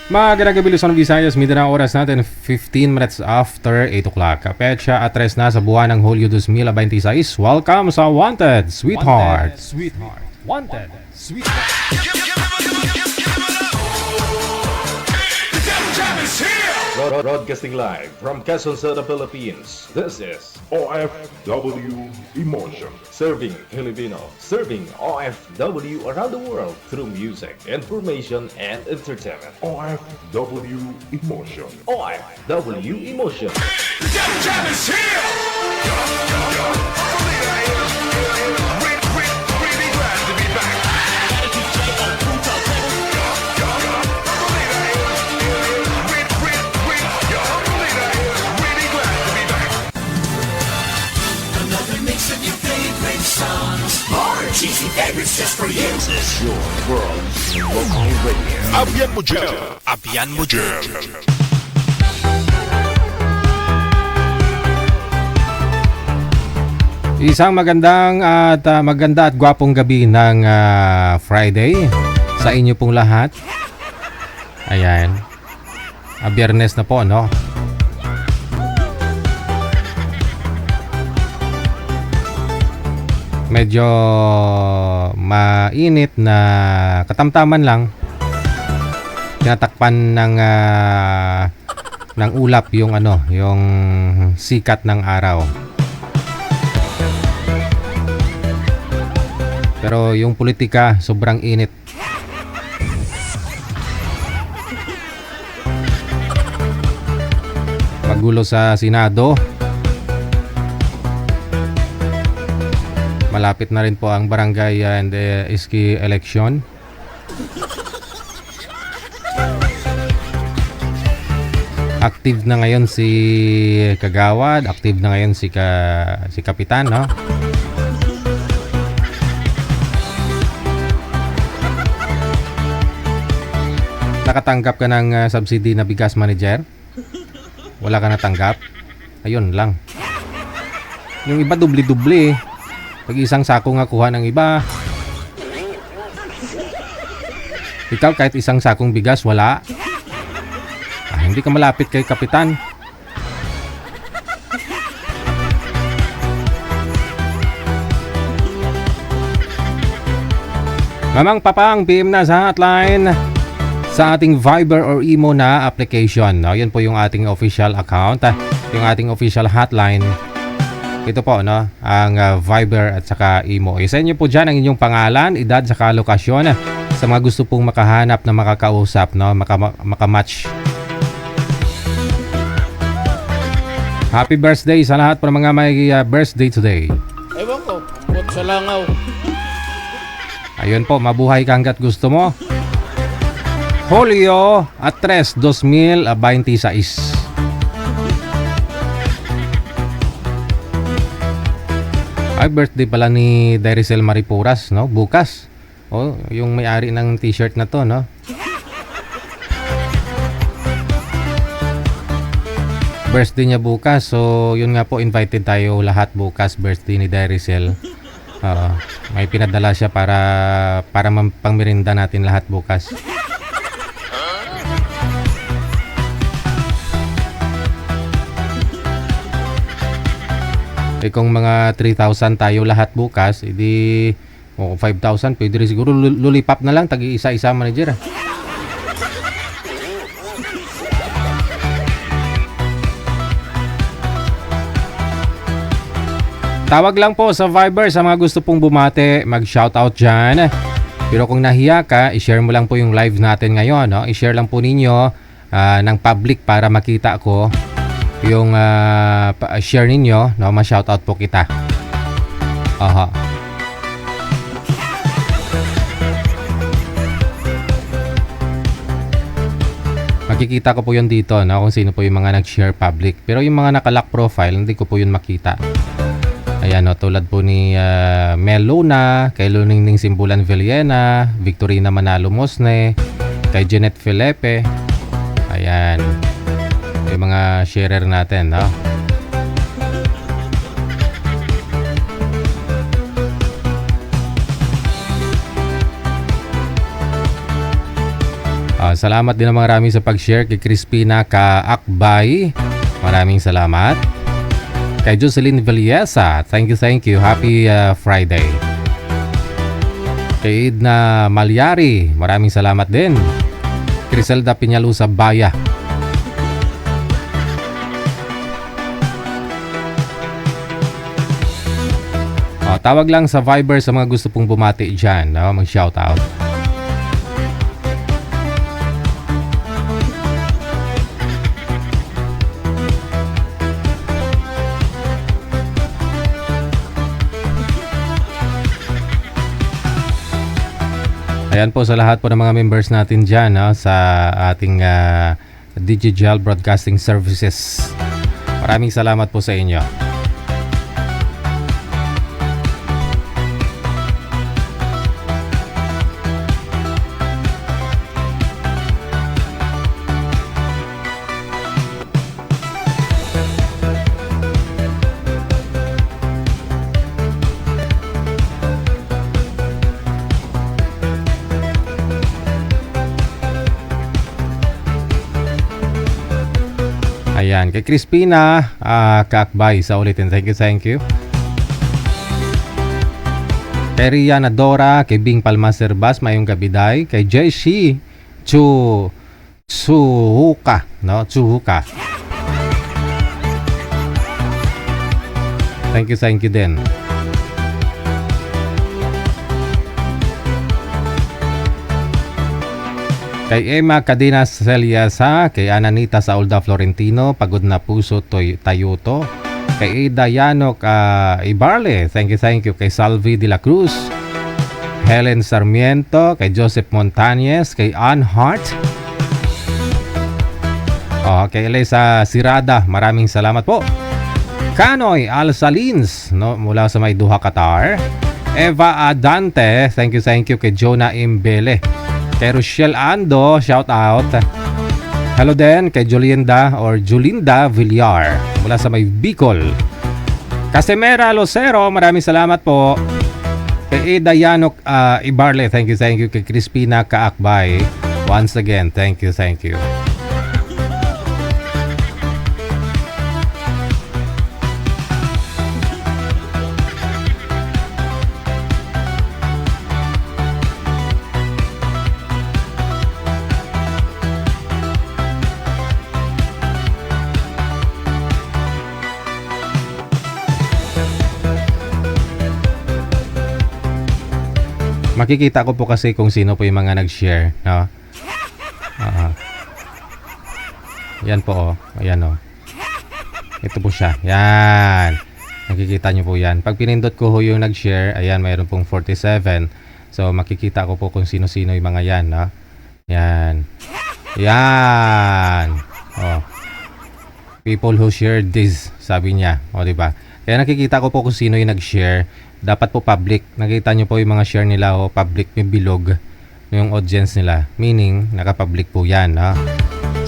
Magandang gabi Luzon, Visayas, Mindanao, oras natin 15 minutes after 8 o'clock. Petsa at tres na sa buwan ng Hulyo 2026. Welcome sa Wanted, Sweetheart. Wanted, Sweetheart. Broadcasting live from Quezon City, Philippines. This is OFW Emotion. Serving Filipino, serving OFW around the world through music, information, and entertainment. OFW Emotion. OFW Emotion. Cheesy favorites just for you. This is your world local radio. Abyan mo dyan. Abyan mo dyan. Isang maganda at gwapong gabi ng Friday sa inyo pong lahat. Ayan. Biyernes na po, no? Medyo mainit na katamtaman lang. Tinatakpan ng ulap yung yung sikat ng araw. Pero yung politika sobrang init. Magulo sa Senado. Malapit na rin po ang barangay and iski election. Active na ngayon si Kagawad, active na ngayon si Kapitan, no? Nakatanggap ka ng subsidy na bigas, manager? Wala ka natanggap? Ayun lang. Yung iba dubli-dubli eh. Pag isang sako nga kuha ng iba. Ikaw kahit isang sakong bigas, wala. Hindi ka malapit kay Kapitan. Mamang Papang, PM na sa hotline sa ating Viber or Imo na application. No? Yan po yung ating official account. Yung ating official hotline. Ito po, no, ang Viber at saka Imo. I-send nyo po dyan ang inyong pangalan, edad, saka lokasyon sa mga gusto pong makahanap na makakausap, no, makamatch. Happy birthday sa lahat para mga may birthday today. Ewan ko, bukod sa langaw. Ayun po, mabuhay ka hanggat gusto mo. Hulyo at 3, 2026. Ay, birthday pala ni Daricel Maripuras, no? Bukas. Oh, yung may-ari ng t-shirt na to, no? Birthday niya bukas. So, yun nga po, invited tayo lahat bukas. Birthday ni Daricel. May pinadala siya para pangmerinda natin lahat bukas. Kung mga 3,000 tayo lahat bukas, edi 5,000 pwede rin siguro lulipap na lang, tagi-isa-isa, manager. Tawag lang po sa Viber sa mga gusto pong bumate, mag-shoutout dyan. Pero kung nahiya ka, i-share mo lang po yung live natin ngayon, no? I-share lang po ninyo ng public para makita ko yung share ninyo, no, ma-shoutout po kita. Aha. Makikita ko po yun dito, no, kung sino po yung mga nag-share public. Pero yung mga naka-lock profile, hindi ko po yun makita. Ayan, no, tulad po ni Mel Luna, kay Luningning Simbulan Villena, Victorina Manalo Mosne, kay Jeanette Felipe. Ayan. Yung mga sharer natin, no? Salamat din ng marami sa pag-share kay Crispina Kaakbay. Maraming salamat. Kay Jocelyn Villesa, thank you. Happy Friday. Kay Edna Malyari, maraming salamat din. Criselda Piñalusa Baya. Tawag lang sa Viber sa mga gusto pong bumati dyan, no? Mag-shoutout. Ayan po sa lahat po ng mga members natin dyan, no? Sa ating Digital Broadcasting Services. Maraming salamat po sa inyo. Ayan, kay Crispina Kaakbay sa ulitin. Thank you. Kay Riana Dora, kay Bing Palmaserbas, mayong gabiday. Kay Jeshi Tsuhuka, no? Tsuhuka. Thank you din. Kay Emma Cadinas Celiasa, kay Ananita Saulda Florentino, Pagod na Puso Tayuto, kay Ida Yanok Ibarle, thank you. Kay Salvi de la Cruz, Helen Sarmiento, kay Joseph Montañez, kay Ann Hart, kay Elisa Sirada, maraming salamat po. Kanoy Alsalins, no, mula sa Mayduha, Qatar. Eva Adante, thank you. Kay Jonah Imbele. Kay Rochelle Ando, shout out. Hello din kay Julinda Villar mula sa may Bicol. Casimera Lucero, maraming salamat po. Kay Ida Yanok Ibarle, thank you. Kay Crispina Kaakbay, once again, thank you. Makikita ko po kasi kung sino po yung mga nag-share, no? Yan po, ayan o. Ito po siya, yan. Makikita nyo po yan. Pag pinindot ko yung nag-share, ayan, mayroon pong 47. So makikita ko po kung sino-sino yung mga yan, no? Yan. People who shared this, sabi niya, diba? Kaya nakikita ko po kung sino yung nag-share. Dapat po public. Nakita nyo po yung mga share nila, public, may bilog yung audience nila. Meaning, naka-public po yan, no?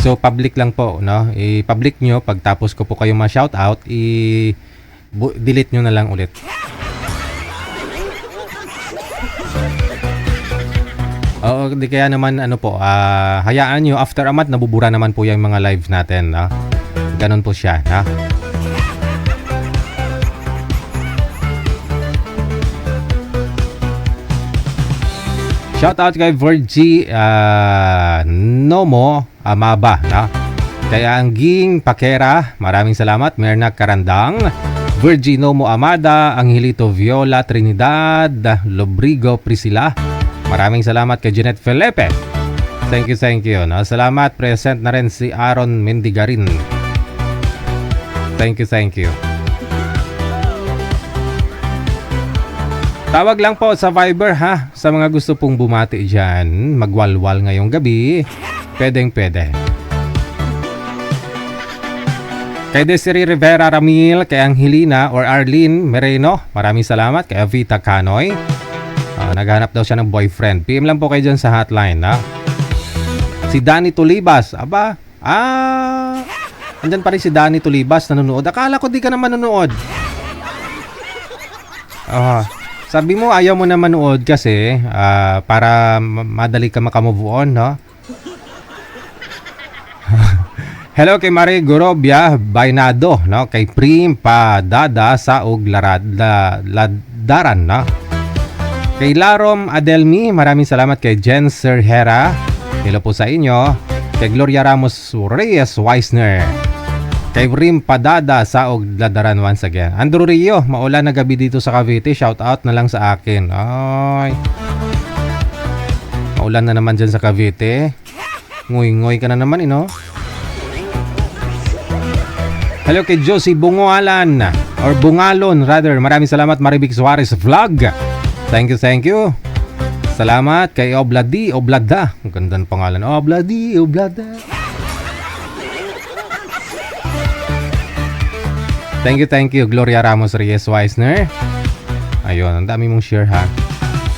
So, public lang po, no? I-public nyo. Pagtapos ko po kayo ma-shoutout, delete nyo na lang ulit. Oo, di kaya naman, hayaan nyo, after a month, nabubura naman po yung mga live natin, no? Ganon po siya, no? Shout out kay Virgie Nomo Amaba, no? Kay Angging Pakera, maraming salamat. Merna Karandang, Virgie Nomo Amada, Angelito Viola Trinidad, Lobrigo Priscila, maraming salamat kay Jeanette Felipe. Thank you, no? Salamat. Present na rin si Aaron Mendigarin. Thank you. Tawag lang po sa Viber, ha, sa mga gusto pong bumati dyan. Magwalwal ngayong gabi, pwede. Kay Desiree Rivera Ramil, kay Angelina or Arlene Mereno, maraming salamat. Kay Avita Canoy, naghanap daw siya ng boyfriend. PM lang po kayo dyan sa hotline, ha. Si Danny Tulibas, andyan pa rin si Danny Tulibas nanonood. Akala ko di ka na manonood. Sabi mo ayaw mo na manood kasi para madali ka makamove on, no? Hello kay Marie Gorobia Bainado, no? Kay Prim Padada sa Ladaran, no? Kay Larom Adelmi, maraming salamat kay Jen Serhera. Hello po sa inyo. Kay Gloria Ramos Reyes Weisner. Kay Prim Padada sa Ladaran once again. Andrew Rio, maulan na gabi dito sa Cavite. Shout out na lang sa akin. Ay. Maulan na naman dyan sa Cavite. Ngoy-ngoy ka na naman, no? Hello kay Josie Bungalan or Bungalon rather. Maraming salamat Maribik Suarez Vlog. Thank you. Salamat kay Obladi Oblada. Ang ganda ng pangalan. Obladi Oblada. Thank you Gloria Ramos Reyes Weisner. Ayun, ang dami mong share ha.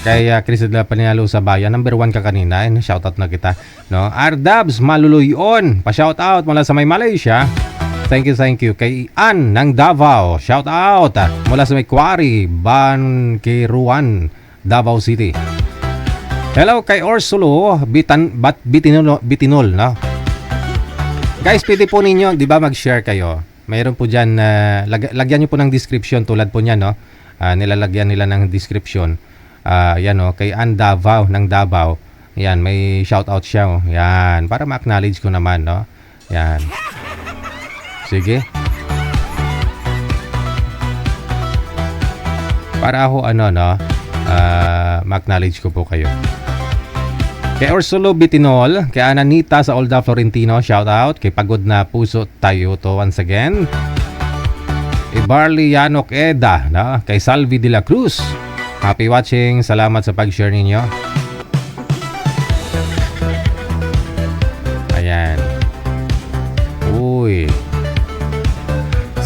Kay Chris de la Panalo sa bayan, number 1 ka kanina. Shoutout na kita, no? Ardabs Maluluyon, pa-shoutout mula sa may Malaysia. Thank you. Kay Ann ng Davao. Shout out mula sa may Quarry, Bankiruan, Davao City. Hello kay Orsulo Bitinol, no? Guys, pwede po ninyo, di ba, mag-share kayo. Mayroon po dyan, lagyan nyo po ng description tulad po niyan, no? Nilalagyan nila ng description. Yan, no? Kay Ann Davao ng Davao. Yan, may shout out siya, oh. Yan, para ma-acknowledge ko naman, no? Yan. Sige. Para ako ma-acknowledge ko po kayo. Kay Orsulo Bitinol, kay Ananita sa Olda Florentino, shout out. Kay Pagod na Puso tayo to once again. Kay Barley Yanok Eda, no? Kay Salvi de la Cruz. Happy watching. Salamat sa pag-share ninyo. Ayan. Uy.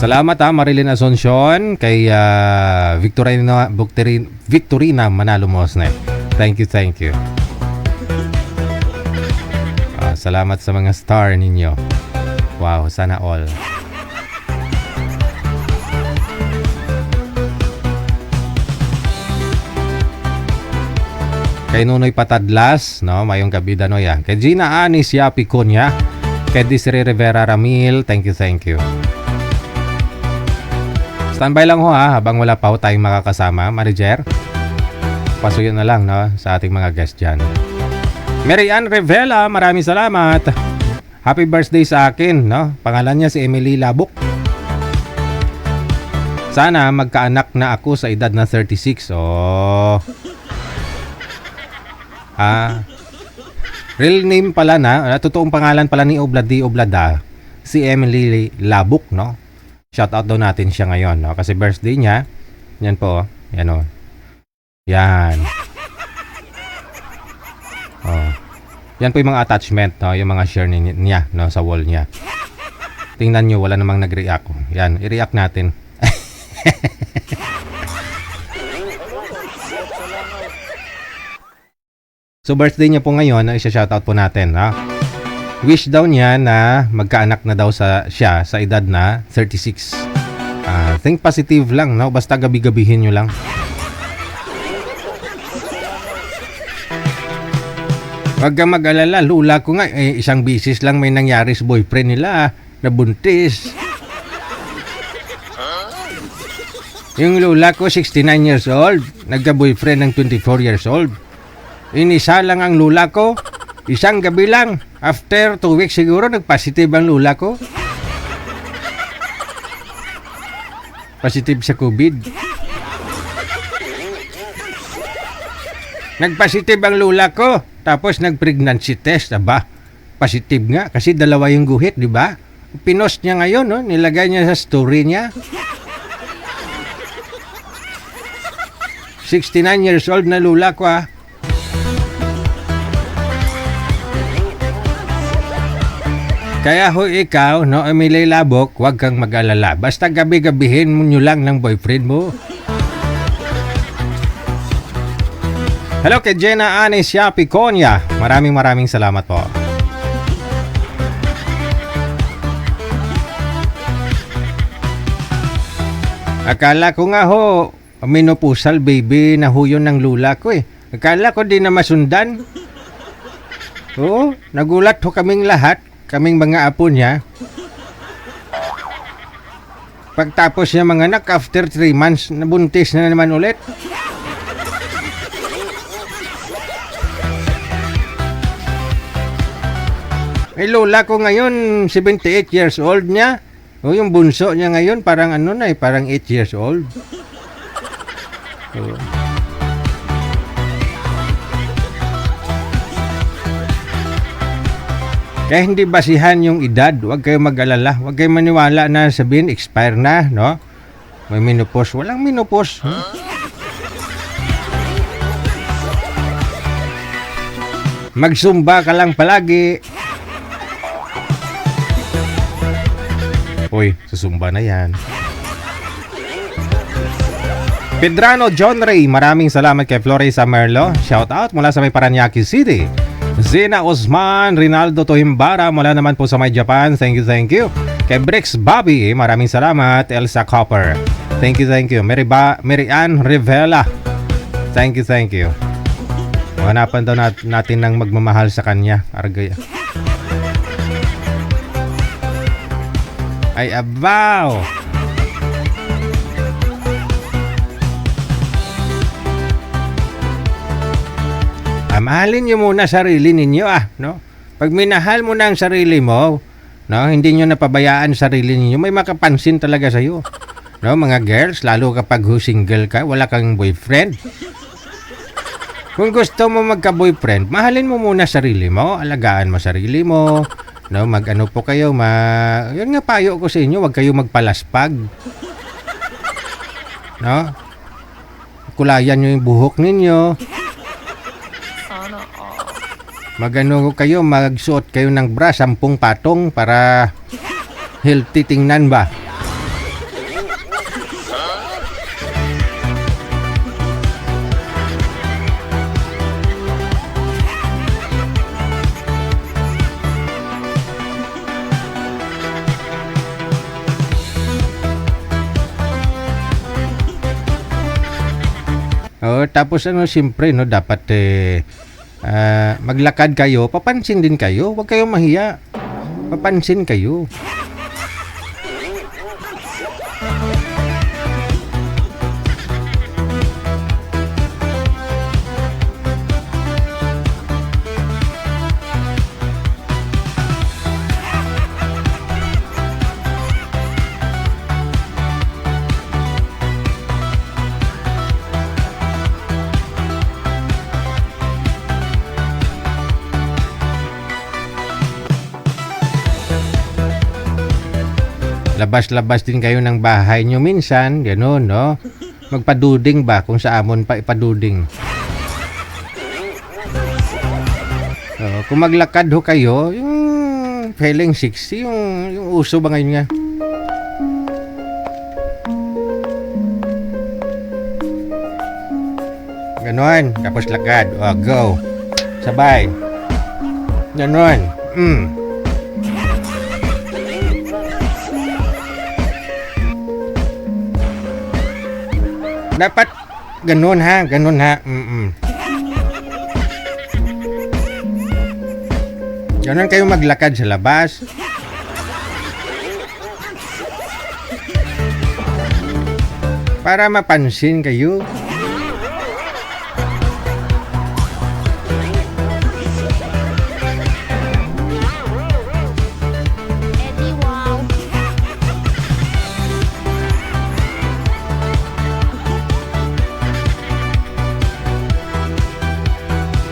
Salamat Marilyn Asuncion, kay Victorina Manalo Mosne. Thank you. Salamat sa mga star ninyo. Wow, sana all. Kay Nunoy Patadlas, no, mayong gabi danoy. Kay Gina Anis Yapi Kunya, kay Desiree Rivera Ramil, thank you. Standby lang ho habang wala pa ho tayong makakasama, manager. Pasuyo na lang, no, sa ating mga guest dyan. Mary Ann Revela, maraming salamat. Happy birthday sa akin, no? Pangalan niya si Emily Labuk. Sana magkaanak na ako sa edad na 36. Oh. Real name pala totoong pangalan pala ni Obladi Oblada, si Emily Labuk, no? Shout out daw natin siya ngayon, no? Kasi birthday niya. Yan po, yan o. Yan. Oh. Yan po yung mga attachment, no? Yung mga share niya, no? Sa wall niya. Tingnan nyo, wala namang nag-react. Yan, i-react natin. So birthday niya po ngayon, isa-shoutout po natin, ha? Wish daw niya na magkaanak na daw siya sa edad na 36. Think positive lang, no? Basta gabi-gabihin nyo lang. Huwag kang mag-alala, lula ko nga, isang bisis lang may nangyari sa boyfriend nila, nabuntis. Yung lula ko, 69 years old, nagka-boyfriend ng 24 years old. Inisa lang ang lula ko, isang gabi lang. After 2 weeks siguro, nag-positive ang lula ko. Positive sa COVID. Nag-positive ang lula ko, tapos nag-pregnancy test, aba. Positive nga, kasi dalawa yung guhit, di ba? Pinost niya ngayon, no? Nilagay niya sa story niya. 69 years old na lula ko, Kaya ho ikaw, no, Emily Labok, huwag kang mag-alala. Basta gabi-gabihin mo nyo lang ng boyfriend mo. Hello kay Jenna Anis Yapi Konya. Maraming salamat po. Akala ko nga ho, menopausal baby na ho yun ng lula ko eh. Akala ko di na masundan. Oo, nagulat ho kaming lahat. kaming mga apo niya. Pagtapos niya mga anak, after 3 months, nabuntis na naman ulit. Ay lola ko ngayon, 78 years old niya. O yung bunso niya ngayon, parang ano na parang 8 years old. So, kaya hindi basihan yung edad, huwag kayo mag-alala, huwag kayo maniwala na sabihin, expire na, no? May menopause, walang menopause. Magsumba ka lang palagi. Uy, susumba na yan. Pedrano John Ray, maraming salamat kay Flores Amerlo. Shout out mula sa may Paranaque City. Zena Osman, Rinaldo Tohimbara mula naman po sa may Japan. Thank you. Kay Brix Bobby, maraming salamat. Elsa Copper. Thank you. Mary Ann Rivela. Thank you. Hanapan daw natin ng magmamahal sa kanya. Argaya. Ay abaw. Mahalin nyo muna sarili ninyo no? Pag minahal mo na ang sarili mo, no, hindi nyo napabayaan sarili ninyo, may makapansin talaga sa'yo. No, mga girls, lalo kapag single ka, wala kang boyfriend. Kung gusto mo magka-boyfriend, mahalin mo muna sarili mo, alagaan mo sarili mo, no, mag-ano po kayo, yun nga payo ko sa inyo, wag kayo magpalaspag. No? Kulayan nyo yung buhok ninyo. Magano kayo, magsuot kayo ng bra, 10 patong para healthy tingnan ba? Tapos siyempre, no, dapat maglakad kayo, papansin din kayo, huwag kayong mahiya. Papansin kayo. Labas-labas din kayo ng bahay nyo minsan, gano'n, no? Magpaduding ba kung sa amon pa ipaduding. Kung maglakad ho kayo, yung feeling 60, yung uso ba ngayon nga? Gano'n, tapos lakad, go. Sabay. Gano'n, Dapat ganun ha. Ganun kayo maglakad sa labas. Para mapansin kayo.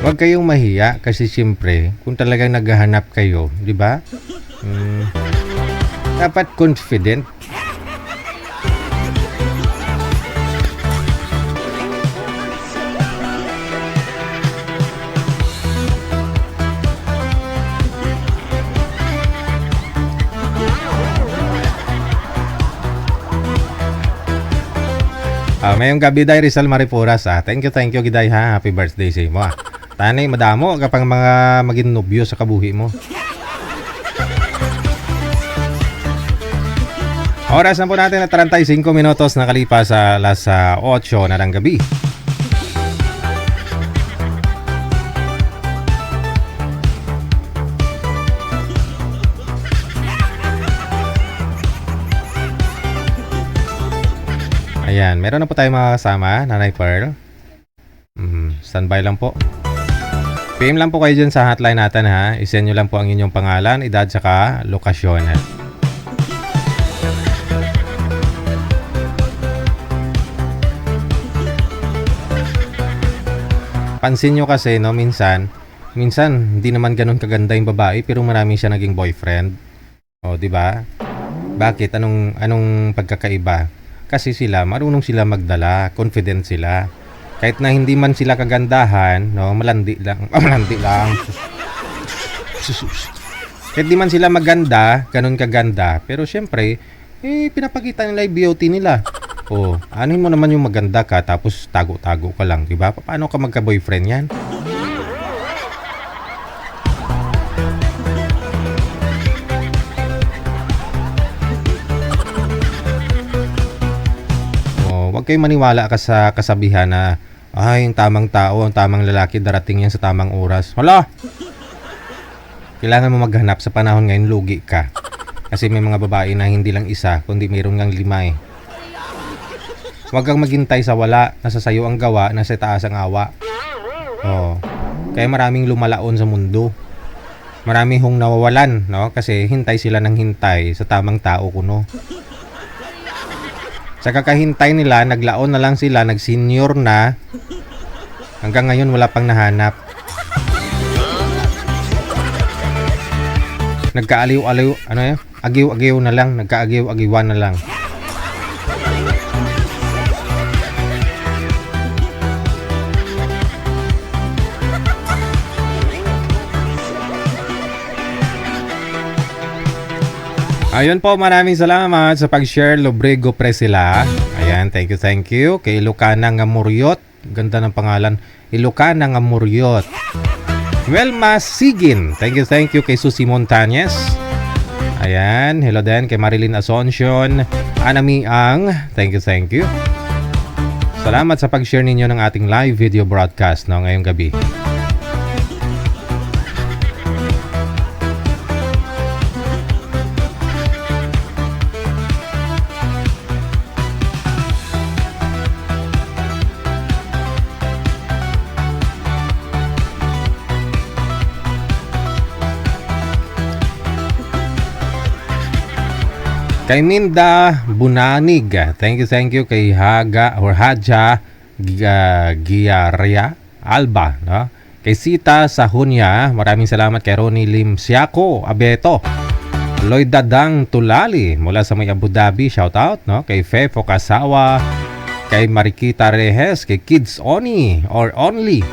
Huwag kayong mahiya kasi siyempre kung talagang naghahanap kayo, di ba? Dapat confident. Mayong gabi day Rizal Maripuras. Thank you Giday ha. Happy birthday sa imo. Tanay madamo kapag mga maging nobyo sa kabuhi mo. Oras na po natin na 35 minutos nakalipas sa alas 8 na ng gabi. Ayan, meron na po tayong mga kasama, Nanay Pearl. Standby lang po. PM lang po kayo dyan sa hotline natin ha. I-send nyo lang po ang inyong pangalan, edad, saka lokasyon ha. Pansin nyo kasi no, minsan hindi naman ganun kaganda yung babae pero marami siya naging boyfriend. O, di ba? Bakit? Anong pagkakaiba? Kasi marunong sila magdala, confident sila. Kahit na hindi man sila kagandahan, no, malandi lang. Malandi lang. Kahit di man sila maganda, ganun kaganda, pero syempre, pinapakita nila yung beauty nila. O, anuhin mo naman yung maganda ka, tapos tago-tago ka lang, di ba? Paano ka magka-boyfriend yan? Huwag kayong maniwala ka sa kasabihan na yung tamang tao, ang tamang lalaki darating yan sa tamang oras. Hala! Kailangan mo maghanap sa panahon ngayon, lugi ka. Kasi may mga babae na hindi lang isa, kundi mayroon ngang 5 eh. Huwag kang maghintay sa wala, nasa sayo ang gawa, nasa taas ang awa. Kaya maraming lumalaon sa mundo. Marami hong nawawalan, no? Kasi hintay sila ng hintay sa tamang tao kuno. Sa kakahintay nila, naglaon na lang sila, nag-senior na. Hanggang ngayon, wala pang nahanap. Nagkaaliw-aliw, agiw-agiw na lang, nagkaagiw-agiwan na lang. Ayun po, maraming salamat sa pag-share. Lobrego Presila. Ayan, thank you. Kay Ilocana Ngamuryot. Ganda ng pangalan. Ilocana Ngamuryot. Welma Sigin. Thank you kay Susie Montañez. Ayan, hello din kay Marilyn Asuncion. Anami Ang. Thank you. Salamat sa pag-share ninyo ng ating live video broadcast ngayong gabi. Kay Minda Bunanig, thank you kay Haga or Haja Giaria Alba, no? Kay Sita Sahunya, maraming salamat kay Ronnie Limsiaco Abeto, Lloyd Dadang Tulali mula sa may Abu Dhabi, shout out, no? Kay Fefo Kasawa, kay Marikita Rehes, kay Kids Oni or Only,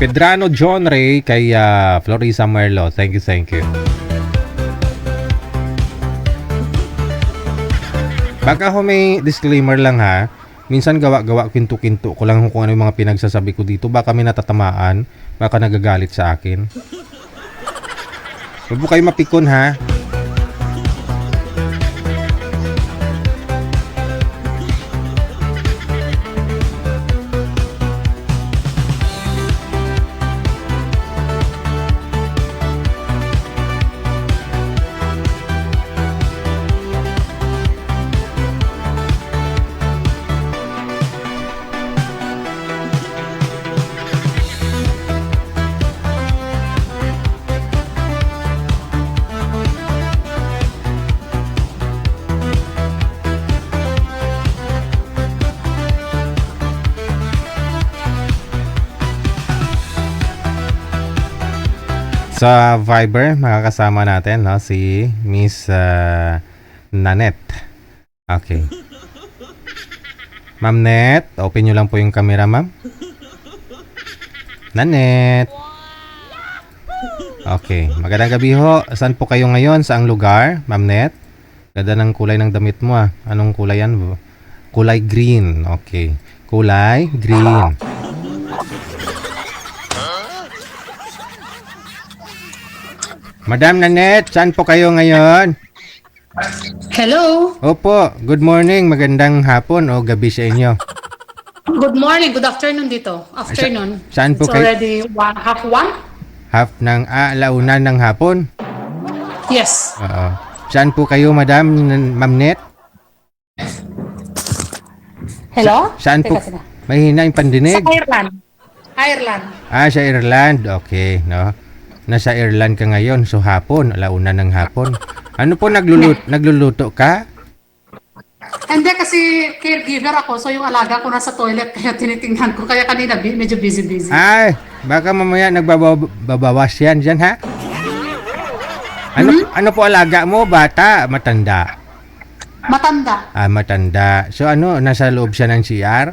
Pedrano John Ray, kay Florisa Merlo, thank you. Baka may disclaimer lang ha. Minsan gawa-gawa, kinto-kinto ko lang kung ano yung mga pinagsasabi ko dito. Baka may natatamaan. Baka nagagalit sa akin. Huwag po kayo mapikon ha. Sa Viber, makakasama natin, no, si Miss Nanette. Okay. Ma'am Net, open nyo lang po yung camera, ma'am. Nanette. Okay. Magandang gabi ho. Saan po kayo ngayon? Saang lugar, Ma'am Net? Ganda ng kulay ng damit mo ah. Anong kulay yan? Kulay green. Okay. Kulay green. Madam Nanette, saan po kayo ngayon? Hello. Opo, good morning, magandang hapon o gabi sa inyo. Good morning, good afternoon dito. Afternoon. Saan po It's kayo? already half one? Half ng launan ng hapon? Yes. Oo. Saan po kayo, Madam Ma'am Net? Hello? Saan po? Teka, Mahina yung Sa pandinig. Ireland. Ireland. Sa Ireland. Okay, no? Nasa Ireland ka ngayon, so hapon, alauna ng hapon. Ano po nagluluto ka? Hindi kasi caregiver ako, so yung alaga ko nasa toilet, kaya tinitingnan ko. Kaya kanina medyo busy-busy. Ay, baka mamaya nagbabawas yan dyan, ha? Ano po alaga mo? Bata? Matanda? Matanda. Matanda. So ano, nasa loob siya ng CR?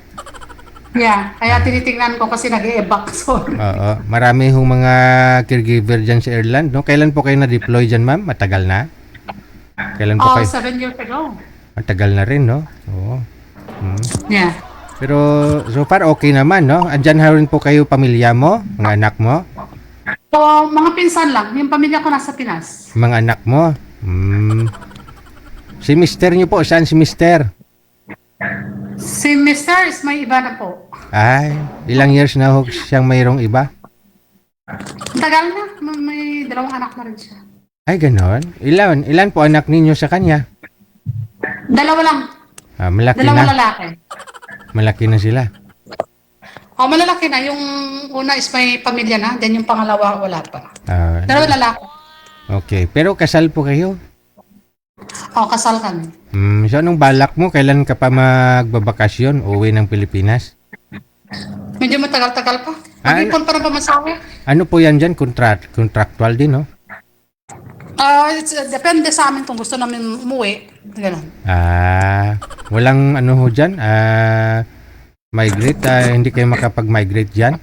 Yeah, kaya tinitingnan ko kasi nag-e-evac. Sorry. Oo. Marami hong mga caregiver dyan sa Ireland, no? Kailan po kayo na-deploy dyan, ma'am? Matagal na? Kailan po kayo? 7 years ago. Matagal na rin, no? Oo. Yeah. Pero so far okay naman, no? Andyan na rin po kayo, pamilya mo, mga anak mo, So, mga pinsan lang. Yung pamilya ko nasa Pinas. mga anak mo. Si mister niyo po, saan si mister? Si Mr. is may iba na po. Ay, ilang years na ho siyang mayroong iba? Tagal na. May dalawang anak na rin siya. Ay, ganon. Ilan po anak ninyo sa kanya? Dalawa lang. Malaki Dalawang na. lalaki. Malaki na sila. Malalaki na. Yung una is may pamilya na. Then yung pangalawa, wala pa. Dalawa lalaki. Okay. Pero kasal po kayo? Kasal kami. So anong balak mo? Kailan ka pa magbabakasyon? Uwi ng Pilipinas? Medyo matagal-tagal pa. Mag-ipon pa ng pamasahe. Ano po yan dyan? Contractual din, no? Depende sa amin kung gusto namin umuwi. Ganun. Walang ano ho dyan? Migrate? Hindi kayo makapag-migrate dyan?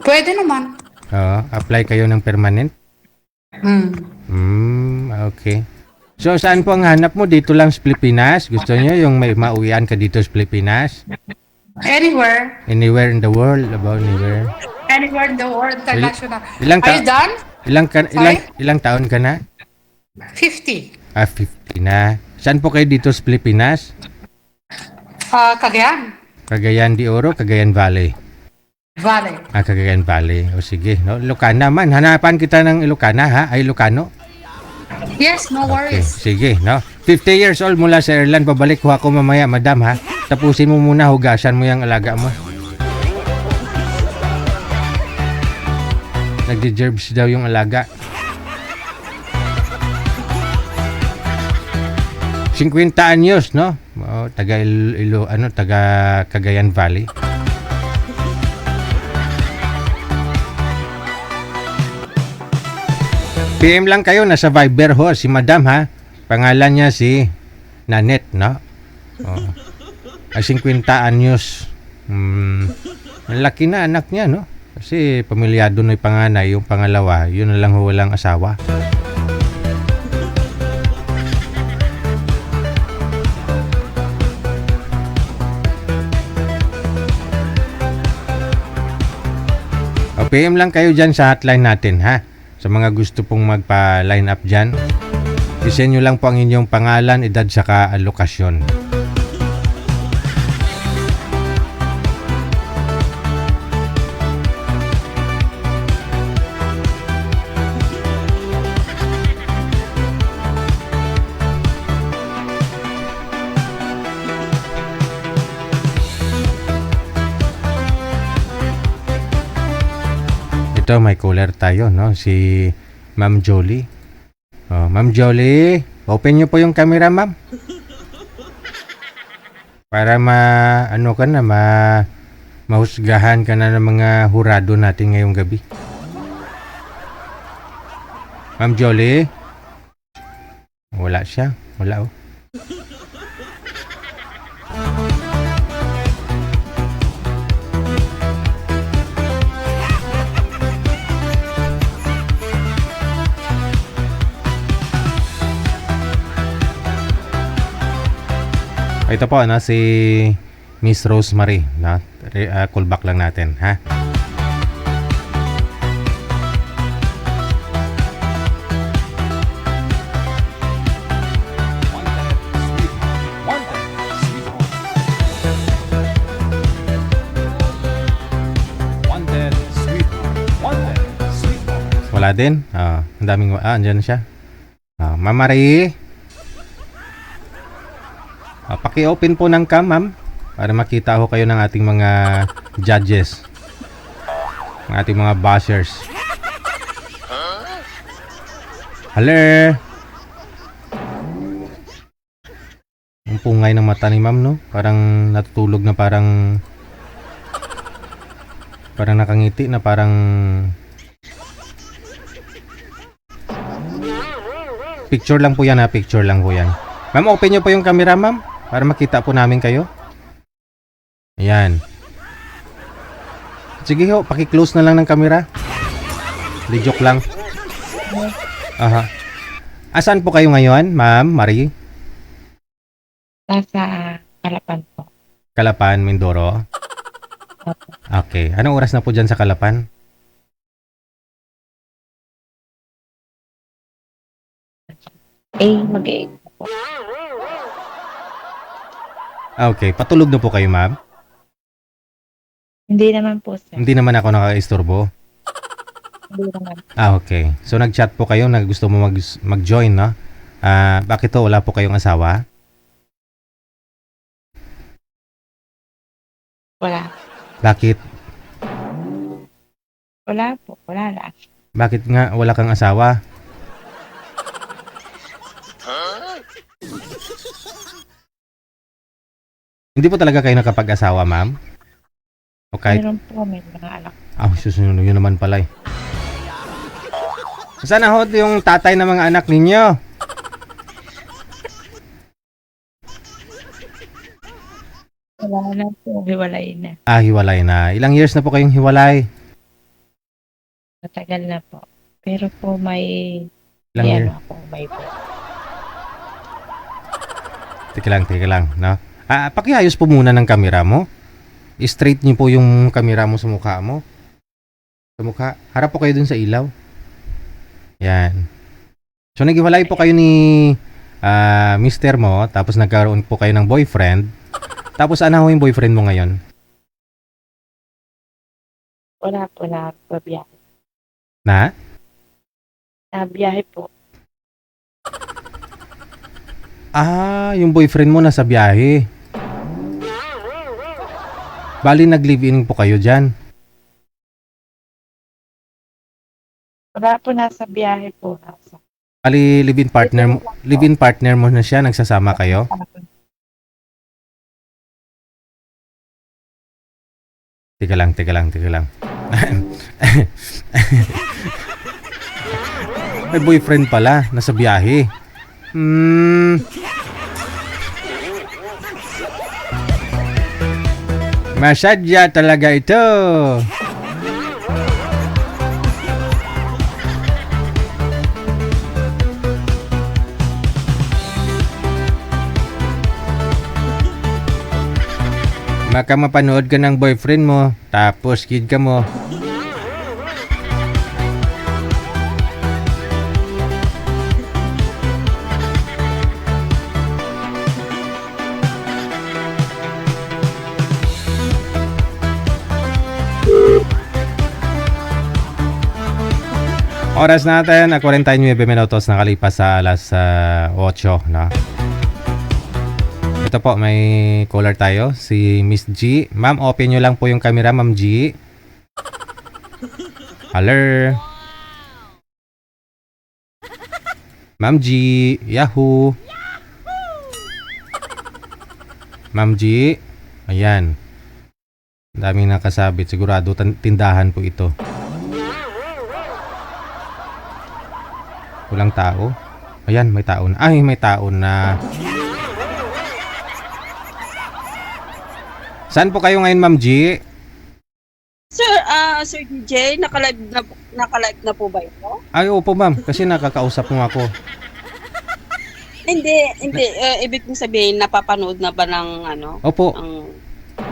Pwede naman. Apply kayo ng permanent? Okay. So, saan po ang hanap mo? Dito lang sa Pilipinas? Gusto niyo yung may mauwian ka dito sa Pilipinas? Anywhere. Anywhere in the world? About anywhere? Anywhere in the world. International. Ilang Are you done? Ilang taon ka na? 50. 50 na. Saan po kayo dito sa Pilipinas? Cagayan. Cagayan de Oro, Cagayan Valley. Valley. Cagayan Valley. O sige, no? Ilocana man. Hanapan kita ng Ilocana, ha? Ay, Ilocano? Yes, no Okay, worries. sige, no? 50 years old mula sa Ireland. Babalik ko ako mamaya, madam, ha? Tapusin mo muna, hugasan mo yung alaga mo. Nagde-gerbs daw yung alaga. 50 anyos, no? Taga taga Cagayan Valley. PM lang kayo, nasa Viber ho, si madam, ha? Pangalan niya si Nanette, no? 50 anyos. Ang laki na anak niya, no? Kasi pamilyado na yung panganay, yung pangalawa, yun na lang ho, walang asawa. PM lang kayo dyan sa hotline natin, ha? Sa mga gusto pong magpa-line up dyan, isend nyo lang po ang inyong pangalan, edad, saka alokasyon. Ito, may caller tayo, no? Si Ma'am Jolie. Ma'am Jolie, open nyo po yung camera, ma'am. Para mahusgahan ka na ng mga hurado natin ngayong gabi. Ma'am Jolie? Wala siya. Wala, oh. Ito po, no, si Miss Rosemary, no? Callback lang natin, ha? Wala din? Ang daming, andyan siya. Ma'am Marie? Paki-open po ng cam, ma'am. Para makita ho kayo ng ating mga judges. Ng ating mga bashers. Hello? Ang pungay ng mata ni ma'am, no? Parang natutulog na parang nakangiti na parang picture lang po yan ha, picture lang po yan. Ma'am, open nyo po yung camera, ma'am, para makita po namin kayo. Ayan. Sige ho, paki-close na lang ng camera. Di joke lang. Aha. Asan po kayo ngayon, ma'am, Marie? Nasa Kalapan po. Kalapan, Mindoro? Okay. Anong oras na po dyan sa Kalapan? Mag-8 po. Okay. Patulog na po kayo, ma'am? Hindi naman po, sir. Hindi naman ako nakaka-istorbo. Hindi naman. Okay. So, nag-chat po kayo na gusto mo mag-join, no? Bakit to? Wala po kayong asawa? Wala. Bakit? Wala po. Wala lang. Bakit nga wala kang asawa? Hindi po talaga kayo nakapag-asawa, ma'am? O kahit... Meron po, may mga anak. susunod yun naman pala eh. Sana ho yung tatay ng mga anak ninyo? Wala na po. Hiwalay na. Hiwalay na. Ilang years na po kayong hiwalay? Matagal na po. Pero po may... Ilang years? Ako, may po. Teka lang, no? Pakiayos po muna ng kamera mo. I-straight niyo po yung kamera mo sa mukha mo. Sa mukha. Harap po kayo dun sa ilaw. Yan. So, naghiwalay po kayo ni mister mo, tapos nagkaroon po kayo ng boyfriend. Tapos, ano ho yung boyfriend mo ngayon? Wala po na pabiyahe. Na? Nabiyahe po. Yung boyfriend mo nasa biyahe. Bali, nag-live-in po kayo dyan. Wala po nasa biyahe po. Bali, live-in partner mo na siya, nagsasama kayo? Teka lang. May boyfriend pala, nasa biyahe. Masadya talaga ito. Baka mapanood ka ng boyfriend mo, tapos kid ka mo. Oras natin, 49 minutos nakalipas sa alas 8, no? Ito po, may caller tayo, si Miss G. Ma'am, open nyo lang po yung camera, Ma'am G. Hello? Ma'am G, Yahoo! Ma'am G, ayan. Daming nakasabit, sigurado tindahan po ito. Walang tao. Ayan, may tao na. Ay, may tao na. Saan po kayo ngayon, Ma'am G? Sir DJ, naka-live na po ba ito? Ay, opo, ma'am. Kasi nakakausap mo ako. Hindi. Ibig kong sabihin, napapanood na ba ng Opo.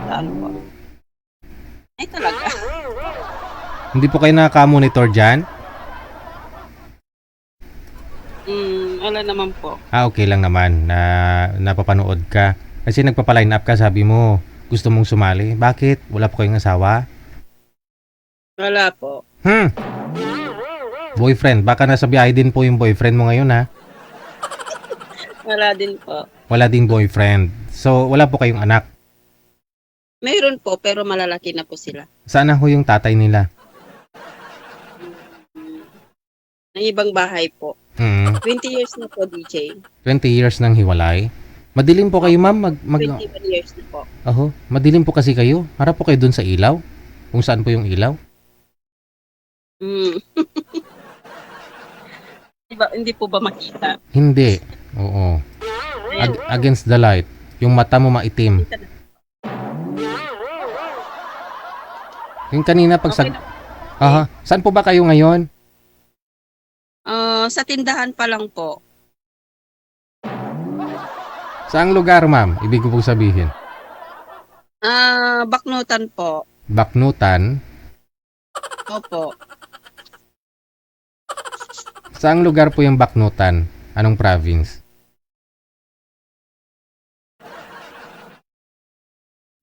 Ano po? Ay, talaga. Hindi po kayo nakaka-monitor dyan? Wala naman po. Okay lang naman na napapanood ka. Kasi nagpapaline up ka, sabi mo, gusto mong sumali. Bakit? Wala po kayong asawa? Wala po. Boyfriend. Baka nasa biyahe din po yung boyfriend mo ngayon, ha? Wala din po. Wala din boyfriend. So, wala po kayong anak. Mayroon po, pero malalaki na po sila. Saan na ho yung tatay nila? Ng ibang bahay po. 20 years na po, DJ. 20 years nang hiwalay. Madilim po kayo, ma'am. 21 years na po. Madilim po kasi kayo. Harap po kayo dun sa ilaw. Kung saan po yung ilaw. Mm. Hindi po ba makita? Hindi. Oo. Ayan. Against the light. Yung mata mo maitim. Yung kanina pag Okay na. Aha. Saan po ba kayo ngayon? Sa tindahan pa lang po. Saang lugar, ma'am? Ibig ko pong sabihin. Baknutan po. Baknutan. Opo. Saang lugar po yung Baknutan? Anong province?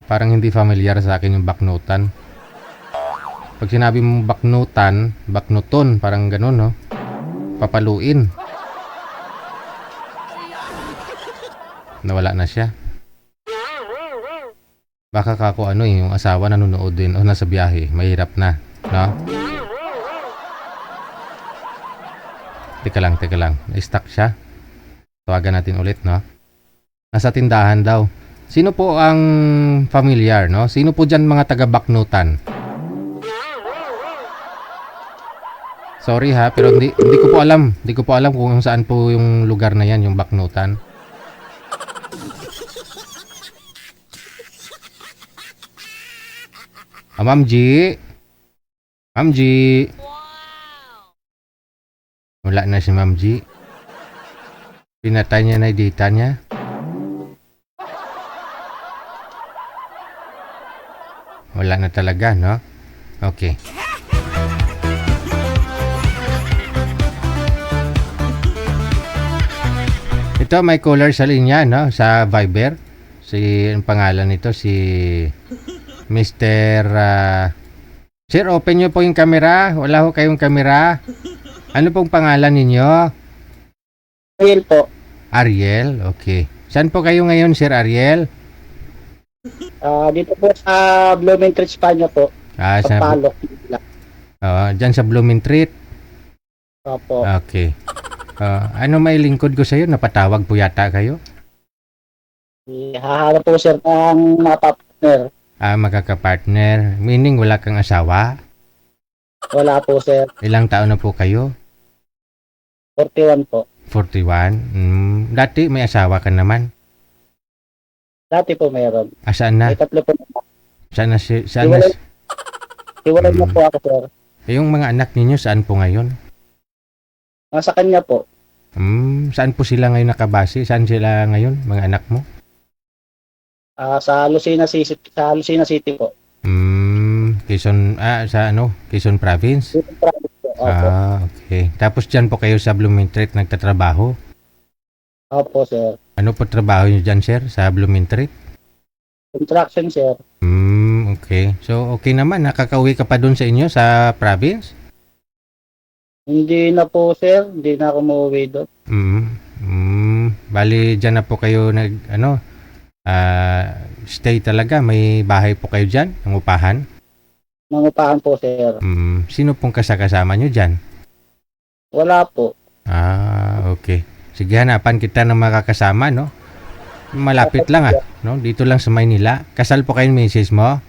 Parang hindi familiar sa akin yung Baknutan. Pag sinabi mong Baknutan, Baknuton, parang ganun, no? Papaluin. Nawala na siya. Baka kako yung asawa nanonood din o nasa biyahe, mahirap na, no? Teka lang. Na-stuck siya. Tawagan natin ulit, no? Nasa tindahan daw. Sino po ang familiar, no? Sino po dyan mga taga-Baknutan? Sorry ha, pero hindi ko po alam. Hindi ko po alam kung saan po yung lugar na yan, yung Baknutan. Ma'am G. Ma'am G. Wala na si Ma'am G. Pinatay niya na yung data niya. Wala na talaga, no? Okay. Ito, may caller sa linya, no? Sa Viber. Ang pangalan nito, si Mr. Sir, open nyo po yung camera. Wala ho kayong camera. Ano pong pangalan ninyo? Ariel po. Ariel, okay. Saan po kayo ngayon, Sir Ariel? Dito po sa Blumentritt, Espanya po. Sa Pagpalok. dyan sa Blumentritt. Opo. Okay. Ano may lingkod ko sa'yo? Napatawag po yata kayo? Hahanap po sir ng mga partner. Magkakapartner. Meaning wala kang asawa? Wala po sir. Ilang taon na po kayo? 41 po. 41? Dati may asawa ka naman. Dati po meron. Saan na? May 3 po. Saan na? Saan na? Iwalay na po ako sir. Yung mga anak ninyo, saan po ngayon? Nasa kanya po. Saan po sila ngayon nakabase? Saan sila ngayon, mga anak mo? Sa Lucena City po. Quezon, Quezon Province? Dito province po. Opo. Okay. Tapos dyan po kayo sa Blumentritt nagtatrabaho? Opo sir. Ano po trabaho nyo dyan, sir, sa Blumentritt? Construction sir. Okay. So, okay naman. Nakakauwi ka pa dun sa inyo, sa province? Hindi na po sir. Hindi na ako mauwi doon. Bali, dyan na po kayo stay talaga. May bahay po kayo dyan, ng upahan? Nangupahan po sir. Sino pong kasama nyo dyan? Wala po. Okay. Sige, hanapan kita ng makakasama, no? Malapit lang, no? Dito lang sa Maynila. Kasal po kayo, misis mo?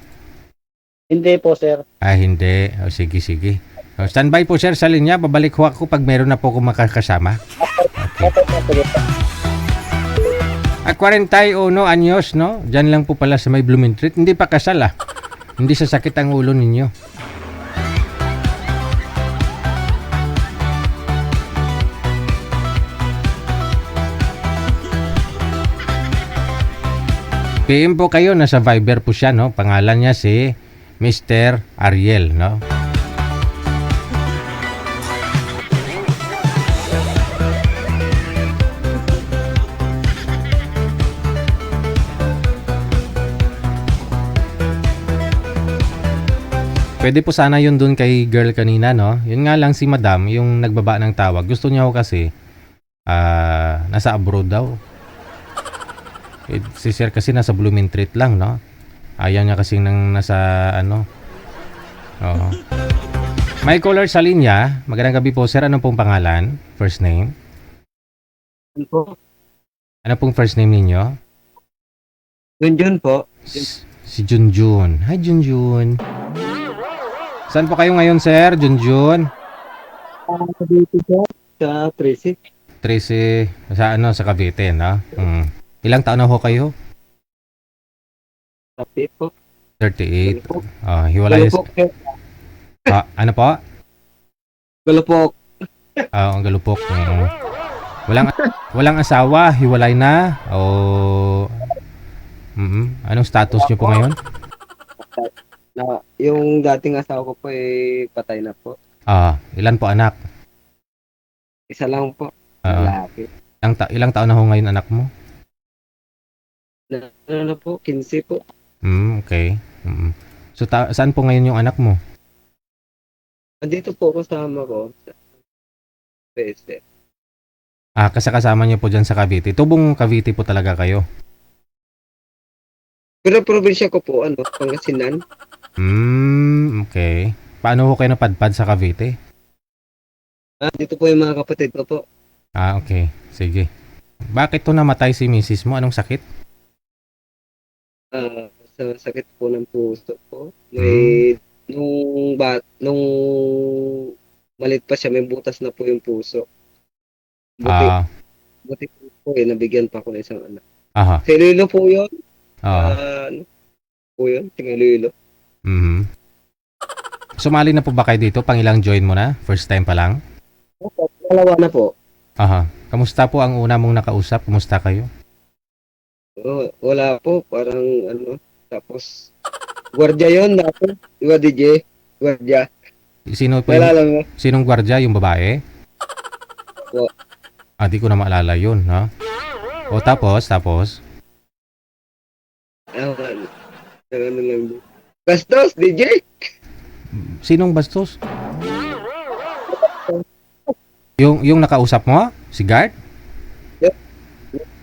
Hindi po sir. Hindi. Sige. Standby po, sir, sa linya. Babalik ho ako pag meron na po akong makakasama. Okay. Opo. 41 anyos, no? Diyan lang po pala sa may Blumentritt. Hindi pa kasal, Hindi sasakit ang ulo ninyo. PM po kayo, nasa Viber po siya, no? Pangalan niya si Mr. Ariel, no? Pwede po sana yun dun kay girl kanina, no? Yun nga lang si madam, yung nagbaba ng tawag. Gusto niya ho kasi, nasa abroad daw. Si sir kasi nasa Blumentritt lang, no? Ayaw niya kasing nang nasa ano. Oo. May caller sa linya. Magandang gabi po, sir. Ano pong pangalan? First name? Ano pong first name ninyo? Junjun po. Si Junjun. Hi, Junjun. Saan po kayo ngayon, sir? Junjun? Dito po sa Tracy. 13 sa ano sa Cavite, no? Ilang taon na ho kayo? Sabi po. 38. Hiwalay. Ano po? Galupok. Ang galupok. Walang asawa, hiwalay na o anong status niyo po ngayon? Yung dating asawa ko po patay na po. Ilan po anak? Isa lang po. Lalaki. Ilang taon na ho ngayon anak mo? Ano po? 15 po. Okay. So saan po ngayon yung anak mo? Andito po kasama ko sa PSF. Kasama niyo po dyan sa Cavite. Tubong Cavite po talaga kayo? Pero probinsya ko po, Pangasinan. Okay. Paano ho kayo napadpad sa Cavite? Dito po yung mga kapatid ko po. Okay. Sige. Bakit to namatay si misis mo? Anong sakit? Sa sakit po ng puso po. May, nung malit pa siya, may butas na po yung puso. Buti po nabigyan pa ako ng isang anak. Si Lilo po yun. Ano po yun? Tingnan Lilo. Sumali na po ba kayo dito? Pangilang join mo na? First time pa lang? Dalawa na po. Kamusta po ang una mong nakausap? Kamusta kayo? Wala po. Parang tapos gwardiya yun dati. Diba DJ? Gwardiya. Sino po sinong gwardiya? Yung babae? Po. Di ko na maalala yun, ha? Tapos? Ano lang. Bastos, DJ? Sinong bastos? Yung nakausap mo? Si guard?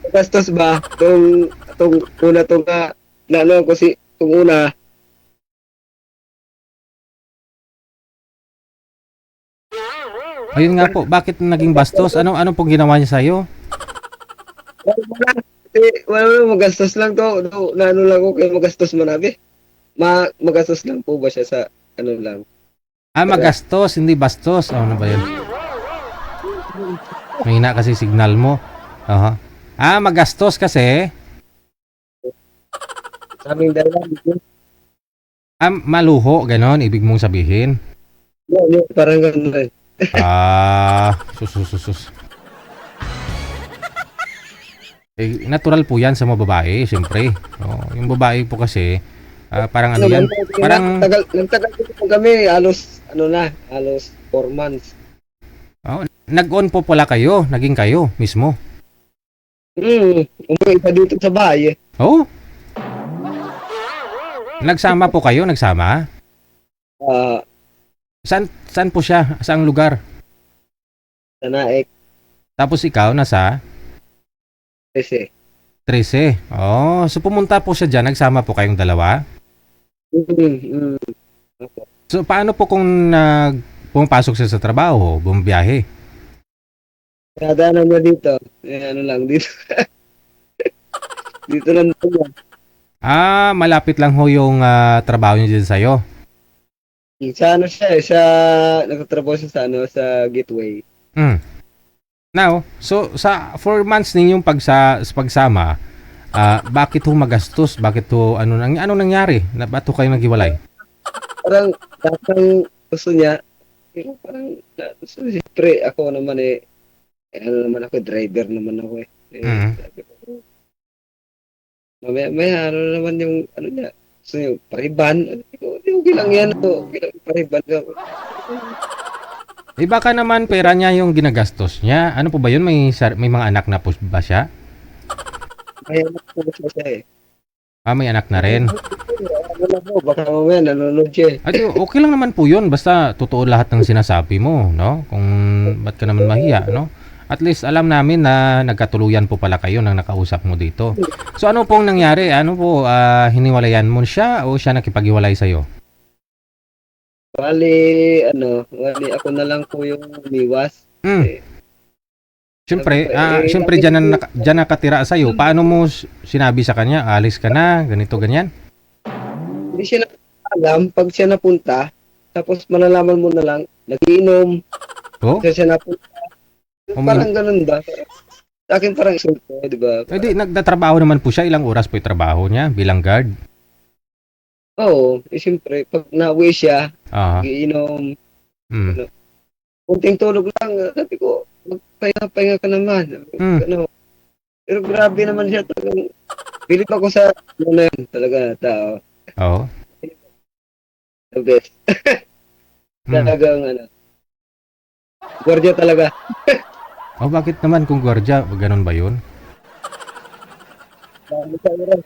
Bastos ba? Tong una tong una. Ayun nga po, bakit naging bastos? Anong pong ginawa niya sa'yo? Wala magastos lang to. Ano lang ko kayo magastos manabi. Magastos lang po ba siya sa lang. Magastos, hindi bastos. Ano ba yun? Mahina kasi signal mo. Magastos kasi. Sa aming dalawa. Maluho, ganon, ibig mong sabihin. Parang gano'n. Sus. Natural po yan sa mga babae, siyempre. Yung babae po kasi, parang yan? Parang... Nagtagal po kami, halos 4 months. Nag-on po pala kayo, naging kayo mismo. Umuwi pa dito sa bahay Nagsama po kayo, nagsama? Saan po siya? Saang lugar? Sa Naik. Tapos ikaw, nasa? 13. So pumunta po siya dyan, nagsama po kayong dalawa? So paano po kung pumapasok siya sa trabaho, bumibiyahe? Kadaanan niya dito. Dito. Dito lang po. Malapit lang ho yung trabaho niya dyan sa'yo? Sa nagtatrabaho siya sa Gateway. Now, so sa 4 months ninyong pagsama, bakit ho magastos? Bakit ho, ano nangyari? Ba't ho kayo naghiwalay? Parang gusto niya, parang siyempre ako naman driver naman ako . Sabi ko, Mamaya naman yung niya. So yung pariban, okay lang yan. Pariban. Baka naman pera niya yung ginagastos niya. Ano po ba yun? May mga anak na po ba siya? May anak po siya May anak na rin. Baka mamaya nanonood siya Okay lang naman po yun. Basta totoo lahat ng sinasabi mo, no? Kung ba't ka naman mahiya, no? At least alam namin na nagkatuluyan po pala kayo nang nakausap mo dito. So ano pong nangyari? Ano po, hiniwalayan mo siya o siya nakipaghiwalay sa'yo? Bali ako na lang po yung umiwas. Siyempre, siyempre dyan nakatira sa'yo. Paano mo sinabi sa kanya, alis ka na, ganito, ganyan? Hindi siya alam pag siya napunta, tapos malalaman mo na lang, nagiinom, Oh? siya napunta. Parang ganun ba? Sa akin parang isulto, di ba? Eh di, nagtatrabaho naman po siya. Ilang oras po yung trabaho niya bilang guard? Oo, siyempre, pag nauwi siya, Ah. nagiinom, Mm. kunting tulog lang, sabi ko, magpahinga-pahinga ka naman. Mm. Pero grabe naman siya talagang, bilib ako sa na yun, talaga, tao. Oo. The best. Talagang, gwardiya talaga. Oh, bakit naman kung gwardiya? Ganun ba yun?